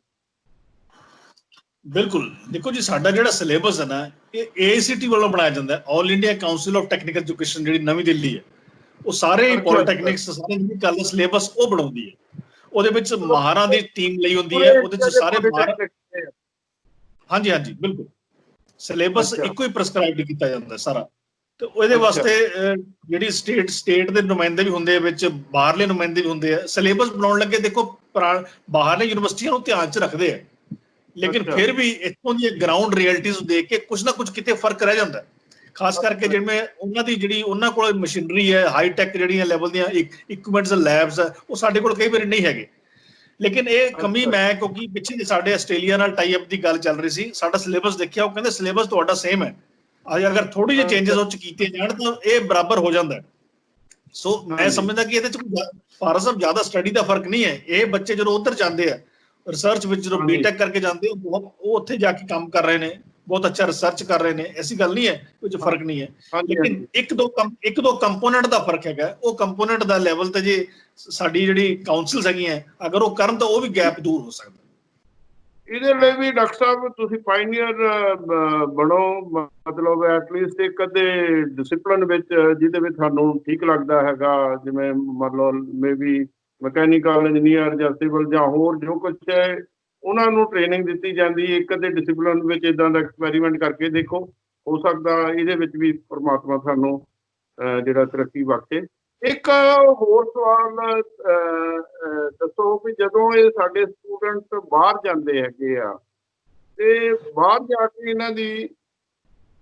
ਬਿਲਕੁਲ, ਦੇਖੋ ਜੀ ਸਾਡਾ ਜਿਹੜਾ ਸਿਲੇਬਸ ਹੈ ਨਾ, ਇਹ AICTE ਵੱਲੋਂ ਬਣਾਇਆ ਜਾਂਦਾ ਹੈ, all India council of technical education, ਜਿਹੜੀ ਨਵੀਂ ਦਿੱਲੀ ਹੈ, ਉਹ ਸਾਰੇ ਪੋਲੀਟੈਕਨਿਕਸ ਸਾਰੇ ਜਿਹੜੀ ਗੱਲ ਸਿਲੇਬਸ ਉਹ ਬਣਾਉਂਦੀ ਹੈ। ਉਹਦੇ ਵਿੱਚ ਮਾਹਰਾਂ ਦੀ ਟੀਮ ਲਈ ਹੁੰਦੀ ਹੈ, ਉਹਦੇ ਵਿੱਚ ਸਾਰੇ ਮਾਹਰ, ਹਾਂਜੀ ਹਾਂਜੀ ਬਿਲਕੁਲ, ਸਿਲੇਬਸ ਇੱਕੋ ਹੀ ਪ੍ਰਸਕ੍ਰਾਈਬ ਕੀਤਾ ਜਾਂਦਾ ਸਾਰਾ। ਤੇ ਉਹਦੇ ਵਾਸਤੇ ਜਿਹੜੀ ਸਟੇਟ ਦੇ ਨੁਮਾਇੰਦੇ ਵੀ ਹੁੰਦੇ ਆ ਵਿੱਚ, ਬਾਹਰਲੇ ਨੁਮਾਇੰਦੇ ਵੀ ਹੁੰਦੇ ਆ। ਸਿਲੇਬਸ ਬਣਾਉਣ ਲੱਗੇ ਦੇਖੋ ਬਾਹਰਲੇ ਯੂਨੀਵਰਸਿਟੀਆਂ ਨੂੰ ਧਿਆਨ 'ਚ ਰੱਖਦੇ ਆ, ਲੇਕਿਨ ਫਿਰ ਵੀ ਇੱਥੋਂ ਦੀਆਂ ਗਰਾਊਂਡ ਰਿਐਲਿਟੀਜ਼ ਦੇਖ ਕੇ ਕੁਝ ਨਾ ਕੁਝ ਕਿਤੇ ਫਰਕ ਰਹਿ ਜਾਂਦਾ, ਖਾਸ ਕਰਕੇ ਜਿਵੇਂ ਉਹਨਾਂ ਦੀ ਜਿਹੜੀ ਉਹਨਾਂ ਕੋਲ ਮਸ਼ੀਨਰੀ ਹੈ, ਹਾਈ ਟੈਕ ਜਿਹੜੀਆਂ ਲੈਵਲ ਦੀਆਂ ਇਕਵਿਪਮੈਂਟਸ, ਲੈਬਸ ਹੈ, ਉਹ ਸਾਡੇ ਕੋਲ ਕਈ ਵਾਰੀ ਨਹੀਂ ਹੈਗੇ। ਲੇਕਿਨ ਇਹ ਕਮੀ ਮੈਂ, ਕਿਉਂਕਿ ਪਿੱਛੇ ਜੇ ਸਾਡੇ ਆਸਟ੍ਰੇਲੀਆ ਨਾਲ ਟਾਈ ਅਪ ਦੀ ਗੱਲ ਚੱਲ ਰਹੀ ਸੀ, ਸਾਡਾ ਸਿਲੇਬਸ ਦੇਖਿਆ, ਉਹ ਕਹਿੰਦੇ ਸਿਲੇਬਸ ਤੁਹਾਡਾ ਸੇਮ ਹੈ, ਅਗਰ ਥੋੜੀ ਜਿਹੀ ਚੇਂਜਸ ਉਹ 'ਚ ਕੀਤੇ ਜਾਣ ਤਾਂ ਇਹ ਬਰਾਬਰ ਹੋ ਜਾਂਦਾ। ਸੋ ਮੈਂ ਸਮਝਦਾ ਕਿ ਇਹਦੇ 'ਚ ਕੋਈ ਭਾਰਤ ਸਾਹਿਬ ਜ਼ਿਆਦਾ ਸਟੱਡੀ ਦਾ ਫਰਕ ਨਹੀਂ ਹੈ। ਇਹ ਬੱਚੇ ਜਦੋਂ ਉੱਧਰ ਜਾਂਦੇ ਆ ਰਿਸਰਚ ਵਿੱਚ, ਜਦੋਂ BTech ਕਰਕੇ ਜਾਂਦੇ, ਉਹ ਉੱਥੇ ਜਾ ਕੇ ਕੰਮ ਕਰ ਰਹੇ ਨੇ, ਬਹੁਤ ਅੱਛਾ ਰਿਸਰਚ ਕਰ ਰਹੇ ਨੇ, ਐਸੀ ਗੱਲ ਨਹੀਂ ਹੈ, ਕੁਝ ਫਰਕ ਨਹੀਂ ਹੈ। ਲੇਕਿਨ ਇੱਕ ਦੋ ਕੰਪੋਨੈਂਟ ਦਾ ਫਰਕ ਹੈਗਾ। ਉਹ ਕੰਪੋਨੈਂਟ ਦਾ ਲੈਵਲ ਤੇ ਜੇ ਸਾਡੀ ਜਿਹੜੀ ਕਾਉਂਸਲਸ ਹੈਗੀਆਂ ਅਗਰ ਉਹ ਕਰਨ ਤਾਂ ਉਹ ਵੀ ਗੈਪ ਦੂਰ ਹੋ ਸਕਦਾ। ਇਹਦੇ ਲਈ ਵੀ ਡਾਕਟਰ ਸਾਹਿਬ ਤੁਸੀਂ ਪਾਇਨੀਅਰ ਬਣੋ, ਮਤਲਬ ਐਟਲੀਸਟ ਇੱਕ ਅੱਧੇ ਡਿਸਿਪਲਿਨ ਵਿੱਚ ਜਿਹਦੇ ਵਿੱਚ ਤੁਹਾਨੂੰ ਠੀਕ ਲੱਗਦਾ ਹੈਗਾ, ਜਿਵੇਂ ਮਤਲਬ ਮੇਬੀ ਮਕੈਨੀਕਲ ਇੰਜੀਨੀਅਰ ਜਾਂ ਸਿਵਲ ਜਾਂ ਹੋਰ ਜੋ ਕੁਛ ਹੈ, ਉਹਨਾਂ ਨੂੰ ਟ੍ਰੇਨਿੰਗ ਦਿੱਤੀ ਜਾਂਦੀ ਹੈ। ਇੱਕ ਅੱਧੇ ਡਿਸਿਪਲਿਨ ਵਿੱਚ ਇਦਾਂ ਦਾ ਐਕਸਪੈਰੀਮੈਂਟ ਕਰਕੇ ਦੇਖੋ, ਹੋ ਸਕਦਾ ਇਹਦੇ ਵਿੱਚ ਵੀ ਪਰਮਾਤਮਾ ਤੁਹਾਨੂੰ ਜਿਹੜਾ ਤਰੱਕੀ ਬਖਸ਼ੇ। ਇੱਕ ਹੋਰ ਸਵਾਲ ਦੱਸੋ ਵੀ ਜਦੋਂ ਇਹ ਸਾਡੇ ਸਟੂਡੈਂਟ ਬਾਹਰ ਜਾਂਦੇ ਹੈਗੇ ਆ, ਤੇ ਬਾਹਰ ਜਾ ਕੇ ਇਹਨਾਂ ਦੀ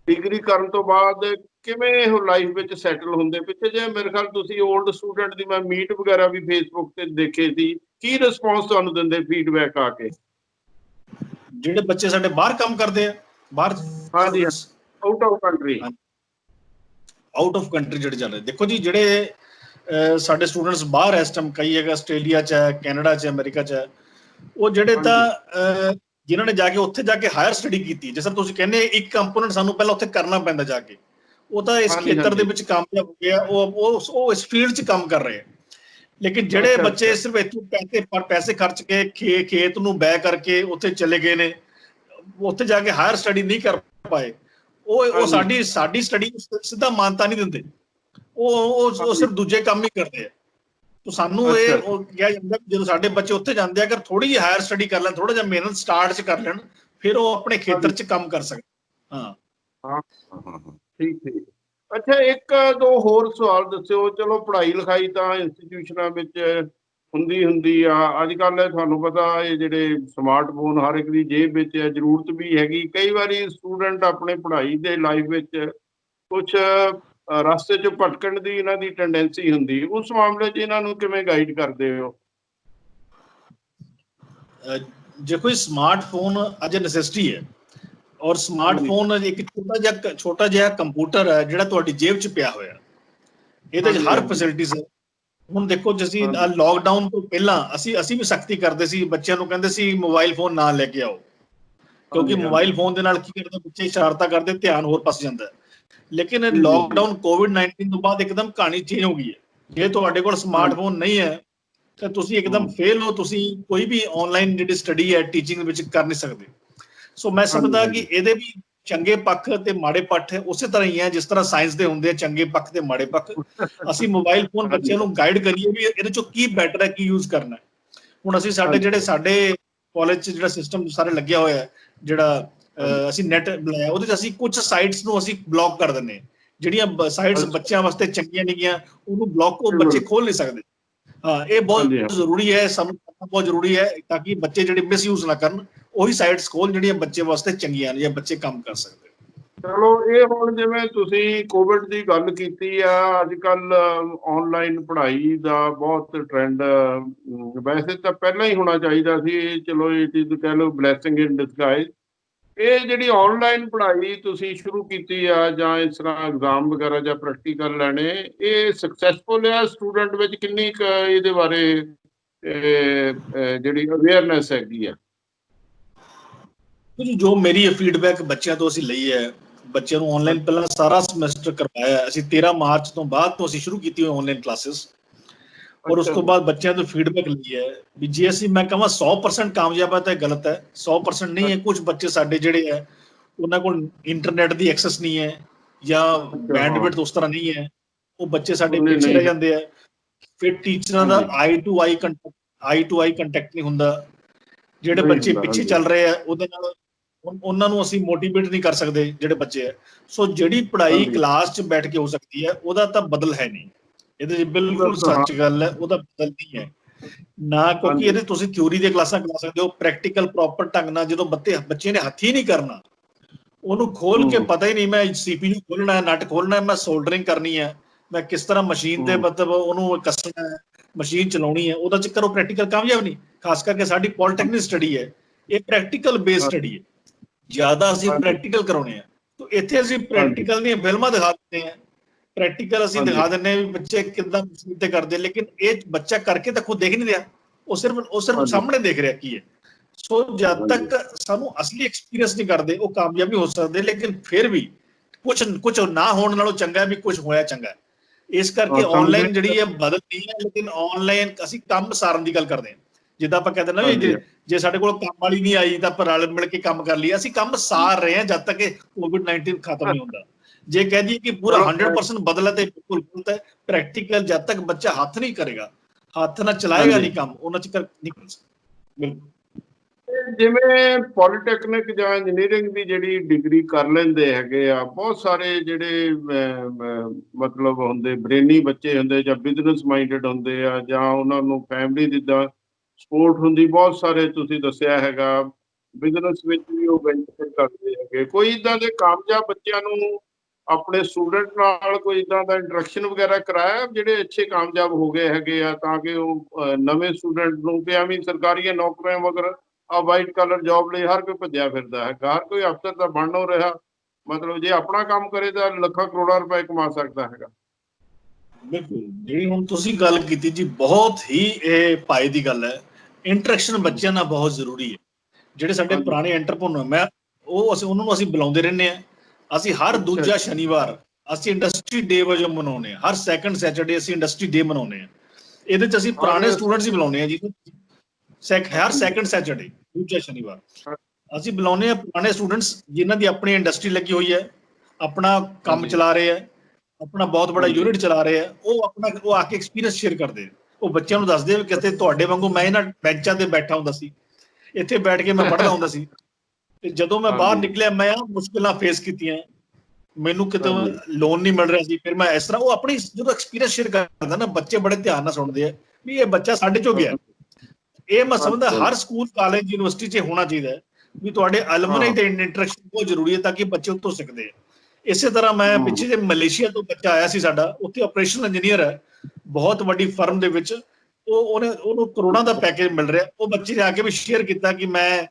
ਡਿਗਰੀ ਕਰਨ ਤੋਂ ਬਾਅਦ ਕਿਵੇਂ ਇਹ ਲਾਈਫ ਵਿੱਚ ਸੈਟਲ ਹੁੰਦੇ? ਪਿੱਛੇ ਜੇ ਮੇਰੇ ਖਿਆਲ ਤੁਸੀਂ ਓਲਡ ਸਟੂਡੈਂਟ ਦੀ ਮੈਂ ਮੀਟ ਵਗੈਰਾ ਵੀ ਫੇਸਬੁੱਕ ਤੇ ਦੇਖੇ ਸੀ, ਕੀ ਰਿਸਪੌਂਸ ਤੁਹਾਨੂੰ ਦਿੰਦੇ ਫੀਡਬੈਕ ਆ ਕੇ? ਜਿਹੜੇ ਬੱਚੇ ਸਾਡੇ ਬਾਹਰ ਕੰਮ ਕਰਦੇ ਆ, ਬਾਹਰ, ਹਾਂਜੀ, out of country, out of country ਜਿਹੜੇ ਚੱਲ ਰਹੇ, ਦੇਖੋ ਜੀ ਜਿਹੜੇ ਸਾਡੇ ਸਟੂਡੈਂਟਸ ਬਾਹਰ ਇਸ ਟਾਈਮ ਕਈ ਹੈਗਾ, ਆਸਟ੍ਰੇਲੀਆ 'ਚ ਹੈ, ਕੈਨੇਡਾ 'ਚ, ਅਮਰੀਕਾ 'ਚ ਹੈ, ਉਹ ਜਿਹੜੇ ਤਾਂ ਜਿਨ੍ਹਾਂ ਨੇ ਜਾ ਕੇ ਉੱਥੇ ਜਾ ਕੇ ਹਾਇਰ ਸਟੱਡੀ ਕੀਤੀ, ਜਿਸ ਤਰ੍ਹਾਂ ਤੁਸੀਂ ਕਹਿੰਦੇ ਇੱਕ ਕੰਪੋਨੈਂਟ ਸਾਨੂੰ ਪਹਿਲਾਂ ਉੱਥੇ ਕਰਨਾ ਪੈਂਦਾ ਜਾ ਕੇ, ਉਹ ਤਾਂ ਇਸ ਖੇਤਰ ਦੇ ਵਿੱਚ ਕਾਮਯਾਬ ਹੋ ਗਿਆ, ਉਹ ਇਸ ਫੀਲਡ 'ਚ ਕੰਮ ਕਰ ਰਹੇ ਆ। ਲੇਕਿਨ ਜਿਹੜੇ ਬੱਚੇ ਸਿਰਫ ਇੱਥੋਂ ਪੈਸੇ ਖਰਚ ਕੇ ਖੇਤ ਨੂੰ ਬੈ ਕਰਕੇ ਉੱਥੇ ਚਲੇ ਗਏ ਨੇ, ਉੱਥੇ ਜਾ ਕੇ ਹਾਇਰ ਸਟੱਡੀ ਨਹੀਂ ਕਰ ਪਾਏ, ਉਹ ਸਾਡੀ ਸਟੱਡੀ ਸਿੱਧਾ ਮਾਨਤਾ ਨਹੀਂ ਦਿੰਦੇ, ਉਹ ਸਿਰਫ ਦੂਜੇ ਕੰਮ ਹੀ ਕਰਦੇ ਆ। ਤਾਂ ਸਾਨੂੰ ਇਹ ਕਿਹਾ ਜਾਂਦਾ ਜਦੋਂ ਸਾਡੇ ਬੱਚੇ ਉੱਥੇ ਜਾਂਦੇ ਆ, ਅਗਰ ਥੋੜੀ ਜਿਹੀ ਹਾਇਰ ਸਟੱਡੀ ਕਰ ਲੈਣ, ਥੋੜਾ ਜਿਹਾ ਮਿਹਨਤ ਸਟਾਰਟ 'ਚ ਕਰ ਲੈਣ, ਫਿਰ ਉਹ ਆਪਣੇ ਖੇਤਰ 'ਚ ਕੰਮ ਕਰ ਸਕਦੇ। ਹਾਂ, ਠੀਕ। ਅੱਛਾ, ਇੱਕ ਦੋ ਹੋਰ ਸਵਾਲ ਦੱਸਿਓ। ਚਲੋ ਪੜ੍ਹਾਈ ਲਿਖਾਈ ਤਾਂ ਇੰਸਟੀਟਿਊਸ਼ਨਾਂ ਵਿੱਚ ਹੁੰਦੀ ਆ, ਅੱਜ ਕੱਲ੍ਹ ਤੁਹਾਨੂੰ ਪਤਾ ਇਹ ਜਿਹੜੇ ਸਮਾਰਟਫੋਨ ਹਰ ਇੱਕ ਦੀ ਜੇਬ ਵਿੱਚ ਹੈ, ਜ਼ਰੂਰਤ ਵੀ ਹੈਗੀ। ਕਈ ਵਾਰੀ ਸਟੂਡੈਂਟ ਆਪਣੇ ਪੜ੍ਹਾਈ ਦੇ ਲਾਈਫ ਵਿੱਚ ਕੁਛ ਰਸਤੇ 'ਚ ਭਟਕਣ ਦੀ ਇਹਨਾਂ ਦੀ ਟੈਂਡੈਂਸੀ ਹੁੰਦੀ, ਉਸ ਮਾਮਲੇ 'ਚ ਇਹਨਾਂ ਨੂੰ ਕਿਵੇਂ ਗਾਈਡ ਕਰਦੇ ਹੋ? ਜੇ ਕੋਈ ਸਮਾਰਟਫੋਨ ਅੱਜ ਨੈਸੈਸਿਟੀ ਹੈ, ਔਰ ਸਮਾਰਟਫੋਨ ਇੱਕ ਛੋਟਾ ਜਿਹਾ ਕੰਪਿਊਟਰ ਹੈ ਜਿਹੜਾ ਤੁਹਾਡੀ ਜੇਬ 'ਚ ਪਿਆ ਹੋਇਆ, ਇਹਦੇ 'ਚ ਹਰ ਫੈਸਿਲਿਟੀਜ਼ ਹੈ। ਹੁਣ ਦੇਖੋ ਅਸੀਂ ਲਾਕਡਾਊਨ ਤੋਂ ਪਹਿਲਾਂ ਅਸੀਂ ਵੀ ਸਖਤੀ ਕਰਦੇ ਸੀ, ਬੱਚਿਆਂ ਨੂੰ ਕਹਿੰਦੇ ਸੀ ਮੋਬਾਈਲ ਫੋਨ ਨਾ ਲੈ ਕੇ ਆਓ, ਕਿਉਂਕਿ ਮੋਬਾਈਲ ਫੋਨ ਦੇ ਨਾਲ ਕੀ ਕਰਦੇ, ਬੱਚੇ ਸ਼ਰਾਰਤਾਂ ਕਰਦੇ, ਧਿਆਨ ਹੋਰ ਪਾਸੇ ਜਾਂਦਾ। ਲੇਕਿਨ ਲਾਕਡਾਊਨ COVID-19 ਤੋਂ ਬਾਅਦ ਇੱਕਦਮ ਕਹਾਣੀ ਚੇਂਜ ਹੋ ਗਈ ਹੈ। ਜੇ ਤੁਹਾਡੇ ਕੋਲ ਸਮਾਰਟਫੋਨ ਨਹੀਂ ਹੈ ਤਾਂ ਤੁਸੀਂ ਇੱਕਦਮ ਫੇਲ ਹੋ, ਤੁਸੀਂ ਕੋਈ ਵੀ ਆਨਲਾਈਨ ਜਿਹੜੀ ਸਟੱਡੀ ਹੈ ਟੀਚਿੰਗ ਵਿੱਚ ਕਰ ਨਹੀਂ ਸਕਦੇ। ਸੋ ਮੈਂ ਸਮਝਦਾ ਕਿ ਇਹਦੇ ਵੀ ਚੰਗੇ ਪੱਖ ਤੇ ਮਾੜੇ ਪੱਖ ਉਸੇ ਤਰ੍ਹਾਂ ਹੀ ਹੈ, ਜਿਸ ਤਰ੍ਹਾਂ ਸਾਇੰਸ ਦੇ ਹੁੰਦੇ ਆ ਚੰਗੇ ਪੱਖ ਤੇ ਮਾੜੇ ਪੱਖ। ਅਸੀਂ ਮੋਬਾਈਲ ਫੋਨ ਬੱਚਿਆਂ ਨੂੰ ਗਾਈਡ ਕਰੀਏ ਵੀ ਇਹਦੇ ਚੋਂ ਕੀ ਬੈਟਰ ਹੈ, ਕੀ ਯੂਜ਼ ਕਰਨਾ। ਹੁਣ ਅਸੀਂ ਸਾਡੇ ਕਾਲਜ 'ਚ ਜਿਹੜਾ ਸਿਸਟਮ ਸਾਰੇ ਲੱਗਿਆ ਹੋਇਆ, ਜਿਹੜਾ ਅਸੀਂ ਨੈਟ ਬਣਾਇਆ, ਉਹਦੇ 'ਚ ਅਸੀਂ ਕੁਝ ਸਾਈਟਸ ਨੂੰ ਅਸੀਂ ਬਲੌਕ ਕਰ ਦਿੰਦੇ ਹਾਂ, ਜਿਹੜੀਆਂ ਸਾਈਟਸ ਬੱਚਿਆਂ ਵਾਸਤੇ ਚੰਗੀਆਂ ਨਹੀਂ ਗੀਆਂ, ਉਹਨੂੰ ਬਲੌਕ ਉਹ ਬੱਚੇ ਖੋਲ ਨਹੀਂ ਸਕਦੇ। ਹਾਂ, ਇਹ ਬਹੁਤ ਜ਼ਰੂਰੀ ਹੈ, ਸਮਝਣਾ ਬਹੁਤ ਜ਼ਰੂਰੀ ਹੈ, ਤਾਂ ਕਿ ਬੱਚੇ ਜਿਹੜੇ ਮਿਸਯੂਜ਼ ਨਾ ਕਰਨ, ਉਹੀ ਸਾਈਟਸ ਖੋਲ ਜਿਹੜੀਆਂ ਬੱਚੇ ਵਾਸਤੇ ਚੰਗੀਆਂ ਨੇ ਜਾਂ ਬੱਚੇ ਕੰਮ ਕਰ ਸਕਦੇ। ਚਲੋ ਇਹ ਹੁਣ ਜਿਵੇਂ ਤੁਸੀਂ ਕੋਵਿਡ ਦੀ ਗੱਲ ਕੀਤੀ ਆ, ਅੱਜ ਕੱਲ ਆਨਲਾਈਨ ਪੜ੍ਹਾਈ ਦਾ ਬਹੁਤ ਟ੍ਰੈਂਡ, ਵੈਸੇ ਤਾਂ ਪਹਿਲਾਂ ਹੀ ਹੋਣਾ ਚਾਹੀਦਾ ਸੀ, ਚਲੋ ਇਹ ਚੀਜ਼ ਕਹਿ ਲਓ ਬਲੈਸਿੰਗ ਇਨ ਡਿਸਗਾਈਜ਼। ਇਹ ਜਿਹੜੀ ਆਨਲਾਈਨ ਪੜ੍ਹਾਈ ਤੁਸੀਂ ਸ਼ੁਰੂ ਕੀਤੀ ਆ, ਜਾਂ ਇਸ ਤਰ੍ਹਾਂ ਐਗਜ਼ਾਮ ਵਗੈਰਾ ਜਾਂ ਪ੍ਰੈਕਟੀਕਲ ਲੈਣੇ, ਇਹ ਸਕਸੈਸਫੁਲ ਆ? ਸਟੂਡੈਂਟ ਵਿੱਚ ਕਿੰਨੀ ਕੁ ਇਹਦੇ ਬਾਰੇ ਜਿਹੜੀ ਅਵੇਅਰਨੈਸ ਹੈਗੀ ਆ? ਜੀ ਜੋ ਮੇਰੀ ਫੀਡਬੈਕ ਬੱਚਿਆਂ ਤੋਂ ਅਸੀਂ ਲਈ ਹੈ, ਬੱਚਿਆਂ ਨੂੰ ਆਨਲਾਈਨ ਪਹਿਲਾਂ ਸਾਰਾ ਸਮੈਸਟਰ ਕਰਵਾਇਆ ਅਸੀਂ, 13 ਮਾਰਚ ਤੋਂ ਬਾਅਦ ਤੋਂ ਅਸੀਂ ਸ਼ੁਰੂ ਕੀਤੀ ਹੋਈ ਆਨਲਾਈਨ ਕਲਾਸਿਸ, ਔਰ ਉਸ ਤੋਂ ਬਾਅਦ ਬੱਚਿਆਂ ਤੋਂ ਫੀਡਬੈਕ ਲਈ ਹੈ ਵੀ ਜੇ ਅਸੀਂ ਮੈਂ ਕਹਾਂ 100% ਕਾਮਯਾਬ ਹੈ ਤਾਂ ਇਹ ਗਲਤ ਹੈ। 100% ਨਹੀਂ ਹੈ। ਕੁਝ ਬੱਚੇ ਸਾਡੇ ਜਿਹੜੇ ਹੈ ਉਹਨਾਂ ਕੋਲ ਇੰਟਰਨੈਟ ਦੀ ਐਕਸੈਸ ਨਹੀਂ ਹੈ, ਜਾਂ ਬੈਂਡਵਿਡਥ ਉਸ ਤਰ੍ਹਾਂ ਨਹੀਂ ਹੈ, ਉਹ ਬੱਚੇ ਸਾਡੇ ਪਿੱਛੇ ਰਹਿ ਜਾਂਦੇ ਆ। ਫਿਰ ਟੀਚਰਾਂ ਦਾ ਆਈ ਟੂ ਆਈ ਕੰਟੈਕਟ ਨਹੀਂ ਹੁੰਦਾ। ਜਿਹੜੇ ਬੱਚੇ ਪਿੱਛੇ ਚੱਲ ਰਹੇ ਆ ਉਹਦੇ ਨਾਲ ਉਹਨਾਂ ਨੂੰ ਅਸੀਂ ਮੋਟੀਵੇਟ ਨਹੀਂ ਕਰ ਸਕਦੇ ਜਿਹੜੇ ਬੱਚੇ ਆ। ਸੋ ਜਿਹੜੀ ਪੜ੍ਹਾਈ ਕਲਾਸ 'ਚ ਬੈਠ ਕੇ ਹੋ ਸਕਦੀ ਹੈ ਉਹਦਾ ਤਾਂ ਬਦਲ ਹੈ ਨਹੀਂ। ਇਹਦੇ 'ਚ ਬਿਲਕੁਲ ਸੱਚ ਗੱਲ ਹੈ, ਉਹਦਾ ਬਦਲ ਨਹੀਂ ਹੈ ਨਾ, ਕਿਉਂਕਿ ਇਹਦੇ ਤੁਸੀਂ ਥਿਊਰੀ ਦੀਆਂ ਕਲਾਸਾਂ ਕਰਾ ਸਕਦੇ ਹੋ, ਪ੍ਰੈਕਟੀਕਲ ਪ੍ਰੋਪਰ ਢੰਗ ਨਾਲ ਜਦੋਂ ਬੱਚੇ ਨੇ ਹੱਥੀਂ ਨਹੀਂ ਕਰਨਾ, ਉਹਨੂੰ ਖੋਲ ਕੇ ਪਤਾ ਹੀ ਨਹੀਂ ਮੈਂ CPU ਖੋਲਣਾ ਹੈ, ਨਟ ਖੋਲਣਾ ਹੈ, ਮੈਂ ਸੋਲਡਰਿੰਗ ਕਰਨੀ ਹੈ, ਮੈਂ ਕਿਸ ਤਰ੍ਹਾਂ ਮਸ਼ੀਨ ਦੇ ਮਤਲਬ ਉਹਨੂੰ ਕੱਸਣਾ ਹੈ, ਮਸ਼ੀਨ ਚਲਾਉਣੀ ਹੈ, ਉਹਦਾ ਚੱਕਰ ਉਹ ਪ੍ਰੈਕਟੀਕਲ ਕਾਮਯਾਬ ਨਹੀਂ। ਖਾਸ ਕਰਕੇ ਸਾਡੀ ਪੋਲੀਟੈਕਨਿਕ ਸਟੱਡੀ ਹੈ, ਇਹ ਪ੍ਰੈਕਟੀਕਲ ਬੇਸਡ ਸਟੱਡੀ ਹੈ, ਜ਼ਿਆਦਾ ਅਸੀਂ ਪ੍ਰੈਕਟੀਕਲ ਕਰਾਉਣੇ ਆ। ਤਾਂ ਇੱਥੇ ਅਸੀਂ ਪ੍ਰੈਕਟੀਕਲ ਦੀਆਂ ਫਿਲਮਾਂ ਦਿਖਾ ਦਿੰਦੇ ਹਾਂ, ਪ੍ਰੈਕਟੀਕਲ ਅਸੀਂ ਦਿਖਾ ਦਿੰਦੇ ਹਾਂ ਵੀ ਬੱਚੇ ਕਿੱਦਾਂ ਮਸ਼ੀਨ ਤੇ ਕਰਦੇ, ਲੇਕਿਨ ਇਹ ਬੱਚਾ ਕਰਕੇ ਤਾਂ ਖੁਦ ਦੇਖ ਨਹੀਂ ਰਿਹਾ, ਉਹ ਸਿਰਫ ਸਾਹਮਣੇ ਦੇਖ ਰਿਹਾ ਕੀ ਹੈ। ਸੋ ਜਦ ਤੱਕ ਸਾਨੂੰ ਅਸਲੀ ਐਕਸਪੀਰੀਅੰਸ ਨਹੀਂ ਕਰਦੇ ਉਹ ਕਾਮਯਾਬ ਨਹੀਂ ਹੋ ਸਕਦੇ, ਲੇਕਿਨ ਫਿਰ ਵੀ ਕੁਝ ਨਾ ਹੋਣ ਨਾਲੋਂ ਚੰਗਾ ਵੀ ਕੁਝ ਹੋਇਆ ਚੰਗਾ। ਇਸ ਕਰਕੇ ਆਨਲਾਈਨ ਜਿਹੜੀ ਹੈ ਬਦਲ ਨਹੀਂ ਹੈ, ਲੇਕਿਨ ਆਨਲਾਈਨ ਅਸੀਂ ਕੰਮ ਸਾਰਨ ਦੀ ਗੱਲ ਕਰਦੇ ਹਾਂ। ਜਿੱਦਾਂ ਆਪਾਂ ਕਹਿੰਦੇ ਨਾ ਵੀ ਜੇ ਸਾਡੇ ਕੋਲ ਕੰਮ ਵਾਲੀ ਨਹੀਂ ਆਈ ਤਾਂ ਆਪਾਂ ਰਲ ਮਿਲ ਕੇ ਕੰਮ ਕਰ ਲਈਏ, ਅਸੀਂ ਕੰਮ ਸਾਰ ਰਹੇ ਹਾਂ ਜਦ ਤੱਕ ਇਹ COVID-19 ਖਤਮ ਨਹੀਂ ਹੁੰਦਾ। ਜੇ ਕਹਿ ਦਈਏ ਕਿ ਪੂਰਾ 100% ਬਦਲ ਹੈ ਤੇ ਬਿਲਕੁਲ ਗਲਤ ਹੈ। ਪ੍ਰੈਕਟੀਕਲ ਜਦ ਤੱਕ ਬੱਚਾ ਹੱਥ ਨਹੀਂ ਕਰੇਗਾ, ਹੱਥ ਨਾਲ ਚਲਾਏਗਾ ਨਹੀਂ ਕੰਮ, ਉਹਨਾਂ ਚਿਰ ਨਿਕਲ ਬਿਲਕੁਲ। ਜਿਵੇਂ ਪੋਲੀਟੈਕਨਿਕ ਜਾਂ ਇੰਜੀਨੀਅਰਿੰਗ ਦੀ ਜਿਹੜੀ ਡਿਗਰੀ ਕਰ ਲੈਂਦੇ ਹੈਗੇ ਆ, ਬਹੁਤ ਸਾਰੇ ਜਿਹੜੇ ਮਤਲਬ ਹੁੰਦੇ ਬ੍ਰੇਨੀ ਬੱਚੇ ਹੁੰਦੇ, ਜਾਂ ਬਿਜ਼ਨਸ ਮਾਈਂਡਡ ਹੁੰਦੇ ਆ, ਜਾਂ ਉਹਨਾਂ ਨੂੰ ਫੈਮਿਲੀ ਜਿੱਦਾਂ ਸਪੋਰਟ ਹੁੰਦੀ, ਬਹੁਤ ਸਾਰੇ ਤੁਸੀਂ ਦੱਸਿਆ ਹੈਗਾ ਬਿਜ਼ਨਸ ਵਿੱਚ ਵੀ ਉਹ ਵੈਂਚਰ ਕਰਦੇ ਹੈਗੇ। ਕੋਈ ਇੱਦਾਂ ਦੇ ਕਾਮਯਾਬ ਬੱਚਿਆਂ ਨੂੰ ਆਪਣੇ ਸਟੂਡੈਂਟ ਨਾਲ ਕੋਈ ਇੱਦਾਂ ਦਾ ਇੰਟਰੈਕਸ਼ਨ ਵਗੈਰਾ ਕਰਾਇਆ ਜਿਹੜੇ ਅੱਛੇ ਕਾਮਯਾਬ ਹੋ ਗਏ ਹੈਗੇ ਆ, ਤਾਂ ਕਿ ਉਹ ਨਵੇਂ ਸਟੂਡੈਂਟ ਨੂੰ, ਕਿ ਐਵੇਂ ਸਰਕਾਰੀ ਨੌਕਰੀਆਂ ਮਗਰ ਆ ਵਾਈਟ ਕਲਰ ਜੌਬ ਲਈ ਹਰ ਕੋਈ ਭੱਜਿਆ ਫਿਰਦਾ ਹੈ, ਹਰ ਕੋਈ ਅਫਸਰ ਤਾਂ ਬਣ ਨਹੀਂ ਰਿਹਾ, ਮਤਲਬ ਜੇ ਆਪਣਾ ਕੰਮ ਕਰੇ ਤਾਂ ਲੱਖਾਂ ਕਰੋੜਾਂ ਰੁਪਏ ਕਮਾ ਸਕਦਾ ਹੈਗਾ। ਬਿਲਕੁਲ, ਜਿਹੜੀ ਹੁਣ ਤੁਸੀਂ ਗੱਲ ਕੀਤੀ ਜੀ, ਬਹੁਤ ਹੀ ਇਹ ਭਾਈ ਦੀ ਗੱਲ ਹੈ। ਇੰਟਰੈਕਸ਼ਨ ਬੱਚਿਆਂ ਨਾਲ ਬਹੁਤ ਜ਼ਰੂਰੀ ਹੈ। ਜਿਹੜੇ ਸਾਡੇ ਪੁਰਾਣੇ ਐਂਟਰਪ੍ਰੈਨਿਓਰ ਮੈਂ ਉਹਨਾਂ ਨੂੰ ਅਸੀਂ ਬੁਲਾਉਂਦੇ ਰਹਿੰਦੇ ਹਾਂ। ਅਸੀਂ ਹਰ ਦੂਜਾ ਸ਼ਨੀਵਾਰ ਅਸੀਂ ਇੰਡਸਟਰੀ ਡੇ ਵਜੋਂ ਮਨਾਉਂਦੇ ਹਾਂ, ਹਰ ਸੈਕੰਡ ਸੈਟਰਡੇ ਅਸੀਂ ਇੰਡਸਟਰੀ ਡੇ ਮਨਾਉਂਦੇ ਹਾਂ। ਇਹਦੇ 'ਚ ਅਸੀਂ ਪੁਰਾਣੇ ਸਟੂਡੈਂਟਸ ਹੀ ਬੁਲਾਉਂਦੇ ਹਾਂ ਜੀ, ਹਰ ਸੈਕੰਡ ਸੈਟਰਡੇ ਦੂਜਾ ਸ਼ਨੀਵਾਰ ਅਸੀਂ ਬੁਲਾਉਂਦੇ ਹਾਂ ਪੁਰਾਣੇ ਸਟੂਡੈਂਟਸ ਜਿਨ੍ਹਾਂ ਦੀ ਆਪਣੀ ਇੰਡਸਟਰੀ ਲੱਗੀ ਹੋਈ ਹੈ, ਆਪਣਾ ਕੰਮ ਚਲਾ ਰਹੇ ਹੈ, ਆਪਣਾ ਬਹੁਤ ਬੜਾ ਯੂਨਿਟ ਚਲਾ ਰਹੇ ਆ। ਉਹ ਆ ਕੇ ਐਕਸਪੀਰੀਅੰਸ ਸ਼ੇਅਰ ਕਰਦੇ, ਉਹ ਬੱਚਿਆਂ ਨੂੰ ਦੱਸਦੇ ਵੀ ਕਿਤੇ ਤੁਹਾਡੇ ਵਾਂਗੂ ਮੈਂ ਇਹਨਾਂ ਬੈਂਚਾਂ ਤੇ ਬੈਠਾ ਹੁੰਦਾ ਸੀ, ਇੱਥੇ ਬੈਠ ਕੇ ਮੈਂ ਪੜ੍ਹਦਾ ਹੁੰਦਾ ਸੀ, ਤੇ ਜਦੋਂ ਮੈਂ ਬਾਹਰ ਨਿਕਲਿਆ ਮੈਂ ਮੁਸ਼ਕਿਲਾਂ ਫੇਸ ਕੀਤੀਆਂ, ਮੈਨੂੰ ਕਿਤੇ ਲੋਨ ਨਹੀਂ ਮਿਲ ਰਿਹਾ ਸੀ, ਫਿਰ ਮੈਂ ਇਸ ਤਰ੍ਹਾਂ, ਉਹ ਆਪਣੀ ਜਦੋਂ ਐਕਸਪੀਰੀਅੰਸ ਸ਼ੇਅਰ ਕਰਦਾ ਨਾ, ਬੱਚੇ ਬੜੇ ਧਿਆਨ ਨਾਲ ਸੁਣਦੇ ਆ ਵੀ ਇਹ ਬੱਚਾ ਸਾਡੇ ਚੋਂ ਗਿਆ। ਇਹ ਮੈਂ ਸਮਝਦਾ ਹਰ ਸਕੂਲ, ਕਾਲਜ, ਯੂਨੀਵਰਸਿਟੀ 'ਚ ਹੋਣਾ ਚਾਹੀਦਾ ਹੈ ਵੀ ਤੁਹਾਡੇ ਅਲਮਨਾਈ ਤੇ ਇੰਟਰੈਕਸ਼ਨ ਬਹੁਤ ਜ਼ਰੂਰੀ ਹੈ, ਤਾਂ ਕਿ ਬੱਚੇ ਉੱਥੋਂ ਸਿੱਖਦੇ ਆ। ਇਸੇ ਤਰ੍ਹਾਂ ਮੈਂ ਪਿੱਛੇ ਜੇ ਮਲੇਸ਼ੀਆ ਤੋਂ ਬੱਚਾ ਆਇਆ ਸੀ ਸਾਡਾ, ਉੱਥੇ ਆਪਰੇਸ਼ਨਲ ਇੰਜੀਨੀਅਰ ਹੈ ਬਹੁਤ ਵੱਡੀ ਫਰਮ ਦੇ ਵਿੱਚ, ਉਹਨੂੰ ਕਰੋੜਾਂ ਦਾ ਪੈਕੇਜ ਮਿਲ ਰਿਹਾ। ਉਹ ਬੱਚੇ ਨੇ ਆ ਕੇ ਵੀ ਸ਼ੇਅਰ ਕੀਤਾ ਕਿ ਮੈਂ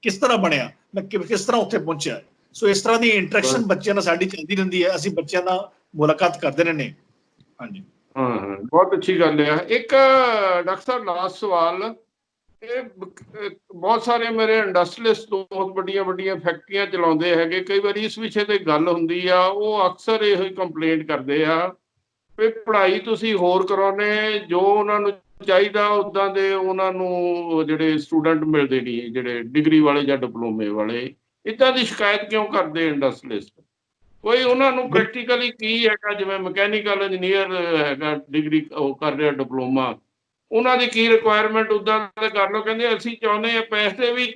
ਕਿਸ ਤਰ੍ਹਾਂ ਬਣਿਆ, ਮੈਂ ਕਿਸ ਤਰ੍ਹਾਂ ਉੱਥੇ ਪਹੁੰਚਿਆ। ਸੋ ਇਸ ਤਰ੍ਹਾਂ ਦੀ ਇੰਟਰੈਕਸ਼ਨ ਬੱਚਿਆਂ ਨਾਲ ਸਾਡੀ ਚੱਲਦੀ ਰਹਿੰਦੀ ਹੈ, ਅਸੀਂ ਬੱਚਿਆਂ ਨਾਲ ਮੁਲਾਕਾਤ ਕਰਦੇ ਰਹਿੰਦੇ। ਹਾਂਜੀ, ਬਹੁਤ ਅੱਛੀ ਗੱਲ ਹੈ। ਇੱਕ ਡਾਕਟਰ ਸਾਹਿਬ ਲਾਸਟ ਸਵਾਲ, ਇਹ ਬਹੁਤ ਸਾਰੇ ਮੇਰੇ ਇੰਡਸਟਰੀਅਲਿਸਟ ਬਹੁਤ ਵੱਡੀਆਂ ਵੱਡੀਆਂ ਫੈਕਟਰੀਆਂ ਚਲਾਉਂਦੇ ਹੈਗੇ, ਕਈ ਵਾਰੀ ਇਸ ਵਿਸ਼ੇ ਤੇ ਗੱਲ ਹੁੰਦੀ ਆ, ਉਹ ਅਕਸਰ ਇਹੋ ਹੀ ਕੰਪਲੇਂਟ ਕਰਦੇ ਆ ਵੀ ਪੜ੍ਹਾਈ ਤੁਸੀਂ ਹੋਰ ਕਰਾਉਨੇ, ਜੋ ਉਹਨਾਂ ਨੂੰ ਚਾਹੀਦਾ ਉੱਦਾਂ ਦੇ ਉਹਨਾਂ ਨੂੰ ਜਿਹੜੇ ਸਟੂਡੈਂਟ ਮਿਲਦੇ ਨਹੀਂ, ਜਿਹੜੇ ਡਿਗਰੀ ਵਾਲੇ ਜਾਂ ਡਿਪਲੋਮੇ ਵਾਲੇ। ਇੱਦਾਂ ਦੀ ਸ਼ਿਕਾਇਤ ਕਿਉਂ ਕਰਦੇ ਇੰਡਸਟਰੀਅਲਿਸਟ? ਕੋਈ ਉਹਨਾਂ ਨੂੰ ਪ੍ਰੈਕਟੀਕਲੀ ਕੀ ਹੈਗਾ, ਜਿਵੇਂ ਮਕੈਨੀਕਲ ਇੰਜੀਨੀਅਰ ਹੈਗਾ, ਡਿਗਰੀ ਉਹ ਕਰ ਰਿਹਾ ਡਿਪਲੋਮਾ, ਉਹਨਾਂ ਦੀ ਕੀ ਰਿਕੁਆਇਰਮੈਂਟ ਉੱਦਾਂ ਦੇ ਕਰ ਲਓ। ਕਹਿੰਦੇ ਅਸੀਂ ਚਾਹੁੰਦੇ ਹਾਂ, ਪੈਸੇ ਵੀ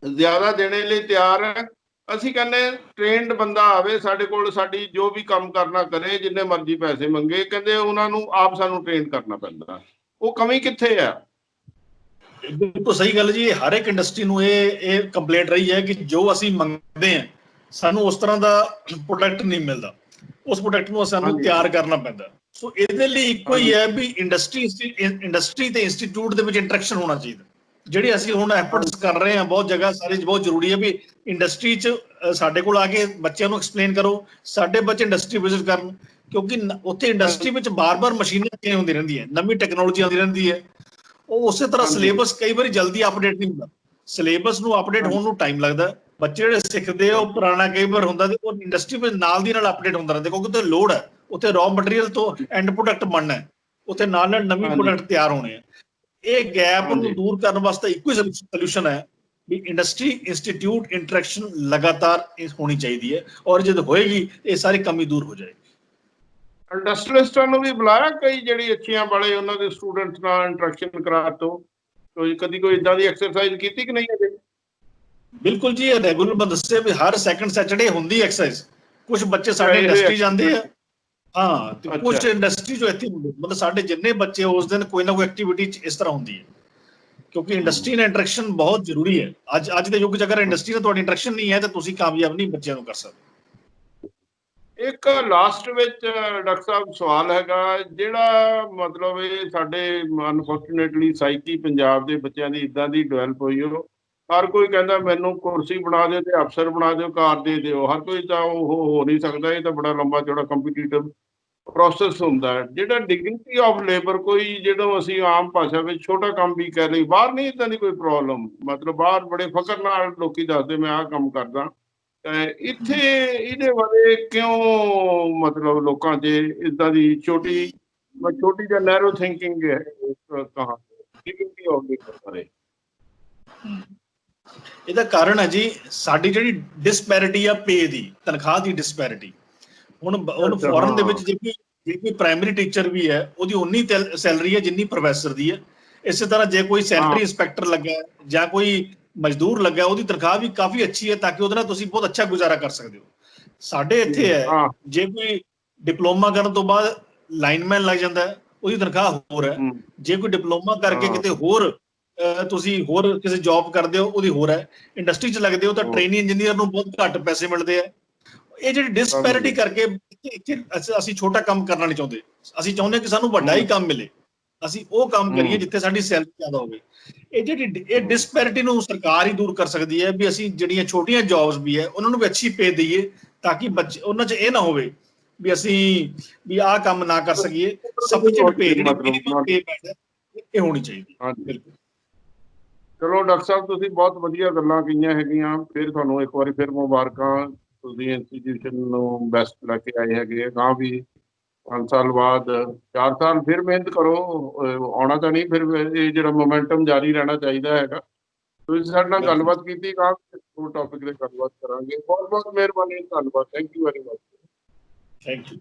ਜ਼ਿਆਦਾ ਦੇਣੇ ਲਈ ਤਿਆਰ ਹੈ, ਅਸੀਂ ਕਹਿੰਦੇ ਟ੍ਰੇਨਡ ਬੰਦਾ ਆਵੇ ਸਾਡੇ ਕੋਲ, ਸਾਡੀ ਜੋ ਵੀ ਕੰਮ ਕਰਨਾ ਕਰੇ, ਜਿੰਨੇ ਮਰਜ਼ੀ ਪੈਸੇ ਮੰਗੇ। ਕਹਿੰਦੇ ਉਹਨਾਂ ਨੂੰ ਆਪ ਸਾਨੂੰ ਟ੍ਰੇਨ ਕਰਨਾ ਪੈਂਦਾ। ਉਹ ਕਮੀ ਕਿੱਥੇ ਆ? ਬਿਲਕੁਲ ਸਹੀ ਗੱਲ ਜੀ। ਹਰ ਇੱਕ ਇੰਡਸਟਰੀ ਨੂੰ ਇਹ ਕੰਪਲੇਂਟ ਰਹੀ ਹੈ ਕਿ ਜੋ ਅਸੀਂ ਮੰਗਦੇ ਹਾਂ ਸਾਨੂੰ ਉਸ ਤਰ੍ਹਾਂ ਦਾ ਪ੍ਰੋਡਕਟ ਨਹੀਂ ਮਿਲਦਾ, ਉਸ ਪ੍ਰੋਡਕਟ ਨੂੰ ਸਾਨੂੰ ਹਾਂਜੀ। ਤਿਆਰ ਕਰਨਾ ਪੈਂਦਾ। ਸੋ ਇਹਦੇ ਲਈ ਇੱਕੋ ਹੀ ਹੈ ਵੀ ਇੰਡਸਟਰੀ ਤੇ ਇੰਸਟੀਚਿਊਟ ਦੇ ਵਿੱਚ ਇੰਟਰੈਕਸ਼ਨ ਹੋਣਾ ਚਾਹੀਦਾ। ਜਿਹੜੇ ਅਸੀਂ ਹੁਣ ਐਫਰਟਸ ਕਰ ਰਹੇ ਹਾਂ ਬਹੁਤ ਜਗ੍ਹਾ ਸਾਰੇ, ਬਹੁਤ ਜ਼ਰੂਰੀ ਹੈ ਵੀ ਇੰਡਸਟਰੀ 'ਚ ਸਾਡੇ ਕੋਲ ਆ ਕੇ ਬੱਚਿਆਂ ਨੂੰ ਐਕਸਪਲੇਨ ਕਰੋ, ਸਾਡੇ ਬੱਚੇ ਇੰਡਸਟਰੀ ਵਿਜ਼ਿਟ ਕਰਨ, ਕਿਉਂਕਿ ਉੱਥੇ ਇੰਡਸਟਰੀ ਵਿੱਚ ਬਾਰ-ਬਾਰ ਮਸ਼ੀਨਾਂ ਚੇਂਜ ਹੁੰਦੀ ਰਹਿੰਦੀਆਂ, ਨਵੀਂ ਟੈਕਨੋਲੋਜੀ ਆਉਂਦੀ ਰਹਿੰਦੀ ਹੈ। ਉਹ ਉਸੇ ਤਰ੍ਹਾਂ ਹਾਂਜੀ। ਸਿਲੇਬਸ ਕਈ ਵਾਰੀ ਜਲਦੀ ਅਪਡੇਟ ਨਹੀਂ ਹੁੰਦਾ, ਸਿਲੇਬਸ ਨੂੰ ਅਪਡੇਟ ਹੋਣ ਨੂੰ ਟਾਈਮ ਲੱਗਦਾ। ਬੱਚੇ ਜਿਹੜੇ ਸਿੱਖਦੇ ਆ ਉਹ ਪੁਰਾਣਾ ਕਈ ਵਾਰ ਹੁੰਦਾ ਤੇ ਉਹ ਇੰਡਸਟਰੀ ਵਿੱਚ ਨਾਲ ਦੀ ਨਾਲ ਅਪਡੇਟ ਹੁੰਦਾ ਰਹਿੰਦਾ, ਕਿਉਂਕਿ ਉੱਥੇ ਲੋੜ ਹੈ, ਉੱਥੇ ਰॉ ਮਟੀਰੀਅਲ ਤੋਂ ਐਂਡ ਪ੍ਰੋਡਕਟ ਬਣਨਾ ਹੈ, ਉੱਥੇ ਨਾਲ ਨਾਲ ਨਵੀਂ ਹਾਂਜੀ। ਪ੍ਰੋਡਕਟ ਤਿਆਰ ਹੋਣੇ ਆ। ਇਹ ਗੈਪ ਹਾਂਜੀ। ਨੂੰ ਦੂਰ ਕਰਨ ਵਾਸਤੇ ਇੱਕੋ ਹੀ ਸੋਲੂਸ਼ਨ ਹੈ ਵੀ ਇੰਡਸਟਰੀ ਇੰਸਟੀਚਿਊਟ ਇੰਟਰੈਕਸ਼ਨ ਲਗਾਤਾਰ ਹੋਣੀ ਚਾਹੀਦੀ ਹੈ, ਔਰ ਜਦ ਹੋਏਗੀ ਇਹ ਸਾਰੀ ਕਮੀ ਦੂਰ ਹੋ ਜਾਏਗੀ। ਇੰਡਸਟਰੀਅਲਿਸਟਾਂ ਨੂੰ ਵੀ ਬੁਲਾਇਆ, ਕਈ ਜਿਹੜੀ ਅੱਛੀਆਂ ਵਾਲੇ ਉਹਨਾਂ ਦੇ ਸਟੂਡੈਂਟਸ ਨਾਲ ਇੰਟਰੈਕਸ਼ਨ ਕਰਾ ਤੋਂ ਕਦੀ ਕੋਈ ਇਦਾਂ ਦੀ ਐਕਸਰਸਾਈਜ਼ ਕੀਤੀ ਕਿ ਨਹੀਂ ਅਜੇ? ਬਿਲਕੁਲ ਜੀ, ਇਹ ਰੈਗੂਲਰ ਮੈਂ ਦੱਸਿਆ ਵੀ ਹਰ ਸੈਕੰਡ ਸੈਟਰਡੇ ਹੁੰਦੀ ਐਕਸਰਸਾਈਜ਼। ਕੁਝ ਬੱਚੇ ਸਾਡੇ ਇਹ ਇੰਡਸਟਰੀ ਜਾਂਦੇ ਆ, ਹਾਂ, ਤੇ ਕੁਝ ਅੱਛਾ। ਇੰਡਸਟਰੀ ਚੋਂ ਇੱਥੇ ਹੁੰਦੇ, ਮਤਲਬ ਸਾਡੇ ਜਿੰਨੇ ਬੱਚੇ ਉਸ ਦਿਨ ਕੋਈ ਨਾ ਕੋਈ ਐਕਟੀਵਿਟੀ ਇਸ ਤਰ੍ਹਾਂ ਹੁੰਦੀ ਹੈ, ਕਿਉਂਕਿ ਇੰਡਸਟਰੀ ਨਾਲ ਇੰਟਰੈਕਸ਼ਨ ਬਹੁਤ ਜ਼ਰੂਰੀ ਹੈ। ਅੱਜ ਦੇ ਯੁੱਗ 'ਚ ਅਗਰ ਇੰਡਸਟਰੀ ਨਾਲ ਤੁਹਾਡੀ ਇੰਟਰੈਕਸ਼ਨ ਨਹੀਂ ਹੈ ਤਾਂ ਤੁਸੀਂ ਕਾਮਯਾਬ ਨਹੀਂ ਬੱਚਿਆਂ ਨੂੰ ਕਰ ਸਕਦੇ। ਇੱਕ ਲਾਸਟ ਵਿੱਚ ਡਾਕਟਰ ਸਾਹਿਬ ਸਵਾਲ ਹੈਗਾ, ਜਿਹੜਾ ਮਤਲਬ ਇਹ ਸਾਡੇ ਅਨਫੋਰਚੂਨੇਟਲੀ ਸਾਈਕੀ ਪੰਜਾਬ ਦੇ ਬੱਚਿਆਂ ਦੀ ਇਦਾਂ ਦੀ ਡਿਵੈਲਪ ਹੋਈ ਹੋ, ਹਰ ਕੋਈ ਕਹਿੰਦਾ ਮੈਨੂੰ ਕੁਰਸੀ ਬਣਾ ਦਿਓ ਤੇ ਅਫਸਰ ਬਣਾ ਦਿਓ, ਕਾਰ ਦੇ ਦਿਓ, ਹਰ ਕੋਈ ਤਾਂ ਉਹ ਹੋ ਨਹੀਂ ਸਕਦਾ, ਇਹ ਤਾਂ ਬੜਾ ਲੰਬਾ ਚੌੜਾ ਕੰਪੀਟੀਟਿਵ ਪ੍ਰੋਸੈਸ ਹੁੰਦਾ ਹੈ। ਜਿਹੜਾ ਡਿਗਨਿਟੀ ਆਫ ਲੇਬਰ, ਕੋਈ ਜਦੋਂ ਅਸੀਂ ਆਮ ਭਾਸ਼ਾ ਵਿੱਚ ਛੋਟਾ ਕੰਮ ਵੀ ਕਹਿ ਲਈ, ਬਾਹਰ ਨਹੀਂ ਇਦਾਂ ਦੀ ਕੋਈ ਪ੍ਰੋਬਲਮ, ਮਤਲਬ ਬਾਹਰ ਬੜੇ ਫਖਰ ਨਾਲ ਲੋਕੀ ਦੱਸਦੇ ਮੈਂ ਆਹ ਕੰਮ ਕਰਦਾ। ਇੱਥੇ ਇਹਦੇ ਬਾਰੇ ਕਿਉਂ ਮਤਲਬ ਲੋਕਾਂ 'ਚ ਇਦਾਂ ਦੀ ਛੋਟੀ ਜਾਂ ਨੈਰੋ ਥਿੰਕਿੰਗ ਹੈ ਡਿਗਨਿਟੀ ਆਫ ਲੇਬਰ ਬਾਰੇ? ਇਹਦਾ ਕਾਰਨ ਹੈ ਜੀ ਸਾਡੀ ਜਿਹੜੀ ਡਿਸਪੈਰਿਟੀ ਆ ਪੇ ਦੀ, ਤਨਖਾਹ ਦੀ ਡਿਸਪੈਰਿਟੀ। ਹੁਣ ਫੋਰਨ ਦੇ ਵਿੱਚ ਜੇ ਕੋਈ ਪ੍ਰਾਇਮਰੀ ਟੀਚਰ ਵੀ ਹੈ ਉਹਦੀ ਉਨੀ ਸੈਲਰੀ ਹੈ ਜਿੰਨੀ ਪ੍ਰੋਫੈਸਰ ਦੀ ਹੈ। ਇਸੇ ਤਰ੍ਹਾਂ ਜੇ ਕੋਈ ਸੈਨਟਰੀ ਇੰਸਪੈਕਟਰ ਲੱਗਾ ਜਾਂ ਕੋਈ ਮਜ਼ਦੂਰ ਲੱਗਾ, ਉਹਦੀ ਤਨਖਾਹ ਵੀ ਕਾਫੀ ਅੱਛੀ ਹੈ, ਤਾਂ ਕਿ ਉਹਦੇ ਨਾਲ ਤੁਸੀਂ ਬਹੁਤ ਅੱਛਾ ਗੁਜ਼ਾਰਾ ਕਰ ਸਕਦੇ ਹੋ। ਸਾਡੇ ਇੱਥੇ ਹੈ ਜੇ ਕੋਈ ਡਿਪਲੋਮਾ ਕਰਨ ਤੋਂ ਬਾਅਦ ਲਾਈਨਮੈਨ ਲੱਗ ਜਾਂਦਾ ਹੈ, ਉਹਦੀ ਤਨਖਾਹ ਹੋਰ ਹੈ। ਜੇ ਕੋਈ ਡਿਪਲੋਮਾ ਕਰਕੇ ਕਿਤੇ ਹੋਰ ਤੁਸੀਂ ਹੋਰ ਕਿਸੇ ਜੌਬ ਕਰਦੇ ਹੋ, ਉਹਦੀ ਹੋਰ ਹੈ। ਇੰਡਸਟਰੀ 'ਚ ਲੱਗਦੇ ਹੋ ਤਾਂ ਟ੍ਰੇਨੀ ਇੰਜੀਨੀਅਰ ਨੂੰ ਬਹੁਤ ਘੱਟ ਪੈਸੇ ਮਿਲਦੇ ਆ। ਇਹ ਜਿਹੜੀ ਡਿਸਪੈਰਿਟੀ ਕਰਕੇ ਅਸੀਂ ਛੋਟਾ ਕੰਮ ਕਰਨਾ ਨਹੀਂ ਚਾਹੁੰਦੇ, ਅਸੀਂ ਚਾਹੁੰਦੇ ਕਿ ਸਾਨੂੰ ਵੱਡਾ ਹੀ ਕੰਮ ਮਿਲੇ, ਅਸੀਂ ਉਹ ਕੰਮ ਕਰੀਏ ਜਿੱਥੇ ਸਾਡੀ ਸੈਲਰੀ ਜ਼ਿਆਦਾ ਹੋਵੇ। ਇਹ ਡਿਸਪੈਰਿਟੀ ਨੂੰ ਸਰਕਾਰ ਹੀ ਦੂਰ ਕਰ ਸਕਦੀ ਹੈ ਵੀ ਅਸੀਂ ਜਿਹੜੀਆਂ ਛੋਟੀਆਂ ਜੌਬਸ ਵੀ ਹੈ ਉਹਨਾਂ ਨੂੰ ਵੀ ਅੱਛੀ ਪੇ ਦਈਏ, ਤਾਂ ਕਿ ਬੱਚੇ ਉਹਨਾਂ 'ਚ ਇਹ ਨਾ ਹੋਵੇ ਵੀ ਅਸੀਂ ਵੀ ਆਹ ਕੰਮ ਨਾ ਕਰ ਸਕੀਏ। ਸਫੀਸ਼ੀਐਂਟ ਪੇ, ਜਿਹੜੀ ਮਿਨੀਮਮ ਪੇ ਇਹ ਹੋਣੀ ਚਾਹੀਦੀ। ਬਿਲਕੁਲ। ਚਲੋ ਡਾਕਟਰ ਸਾਹਿਬ, ਤੁਸੀਂ ਬਹੁਤ ਵਧੀਆ ਗੱਲਾਂ ਕਹੀਆਂ ਹੈਗੀਆਂ। ਫਿਰ ਤੁਹਾਨੂੰ ਇੱਕ ਵਾਰੀ ਫਿਰ ਮੁਬਾਰਕਾਂ, ਤੁਸੀਂ ਇੰਸਟੀਟਿਊਸ਼ਨ ਨੂੰ ਬੈਸਟ ਲੈ ਕੇ ਆਏ ਹੈਗੇ। ਅਗਾਂਹ ਵੀ 5 ਸਾਲ ਬਾਅਦ 4 ਸਾਲ ਫਿਰ ਮਿਹਨਤ ਕਰੋ, ਆਉਣਾ ਤਾਂ ਨਹੀਂ, ਫਿਰ ਇਹ ਜਿਹੜਾ ਮੋਮੈਂਟਮ ਜਾਰੀ ਰਹਿਣਾ ਚਾਹੀਦਾ ਹੈਗਾ। ਤੁਸੀਂ ਸਾਡੇ ਨਾਲ ਗੱਲਬਾਤ ਕੀਤੀ, ਅਗਾਂਹ ਹੋਰ ਟੌਪਿਕ 'ਤੇ ਗੱਲਬਾਤ ਕਰਾਂਗੇ। ਬਹੁਤ ਬਹੁਤ ਮਿਹਰਬਾਨੀ, ਧੰਨਵਾਦ, thank you very much. Thank you.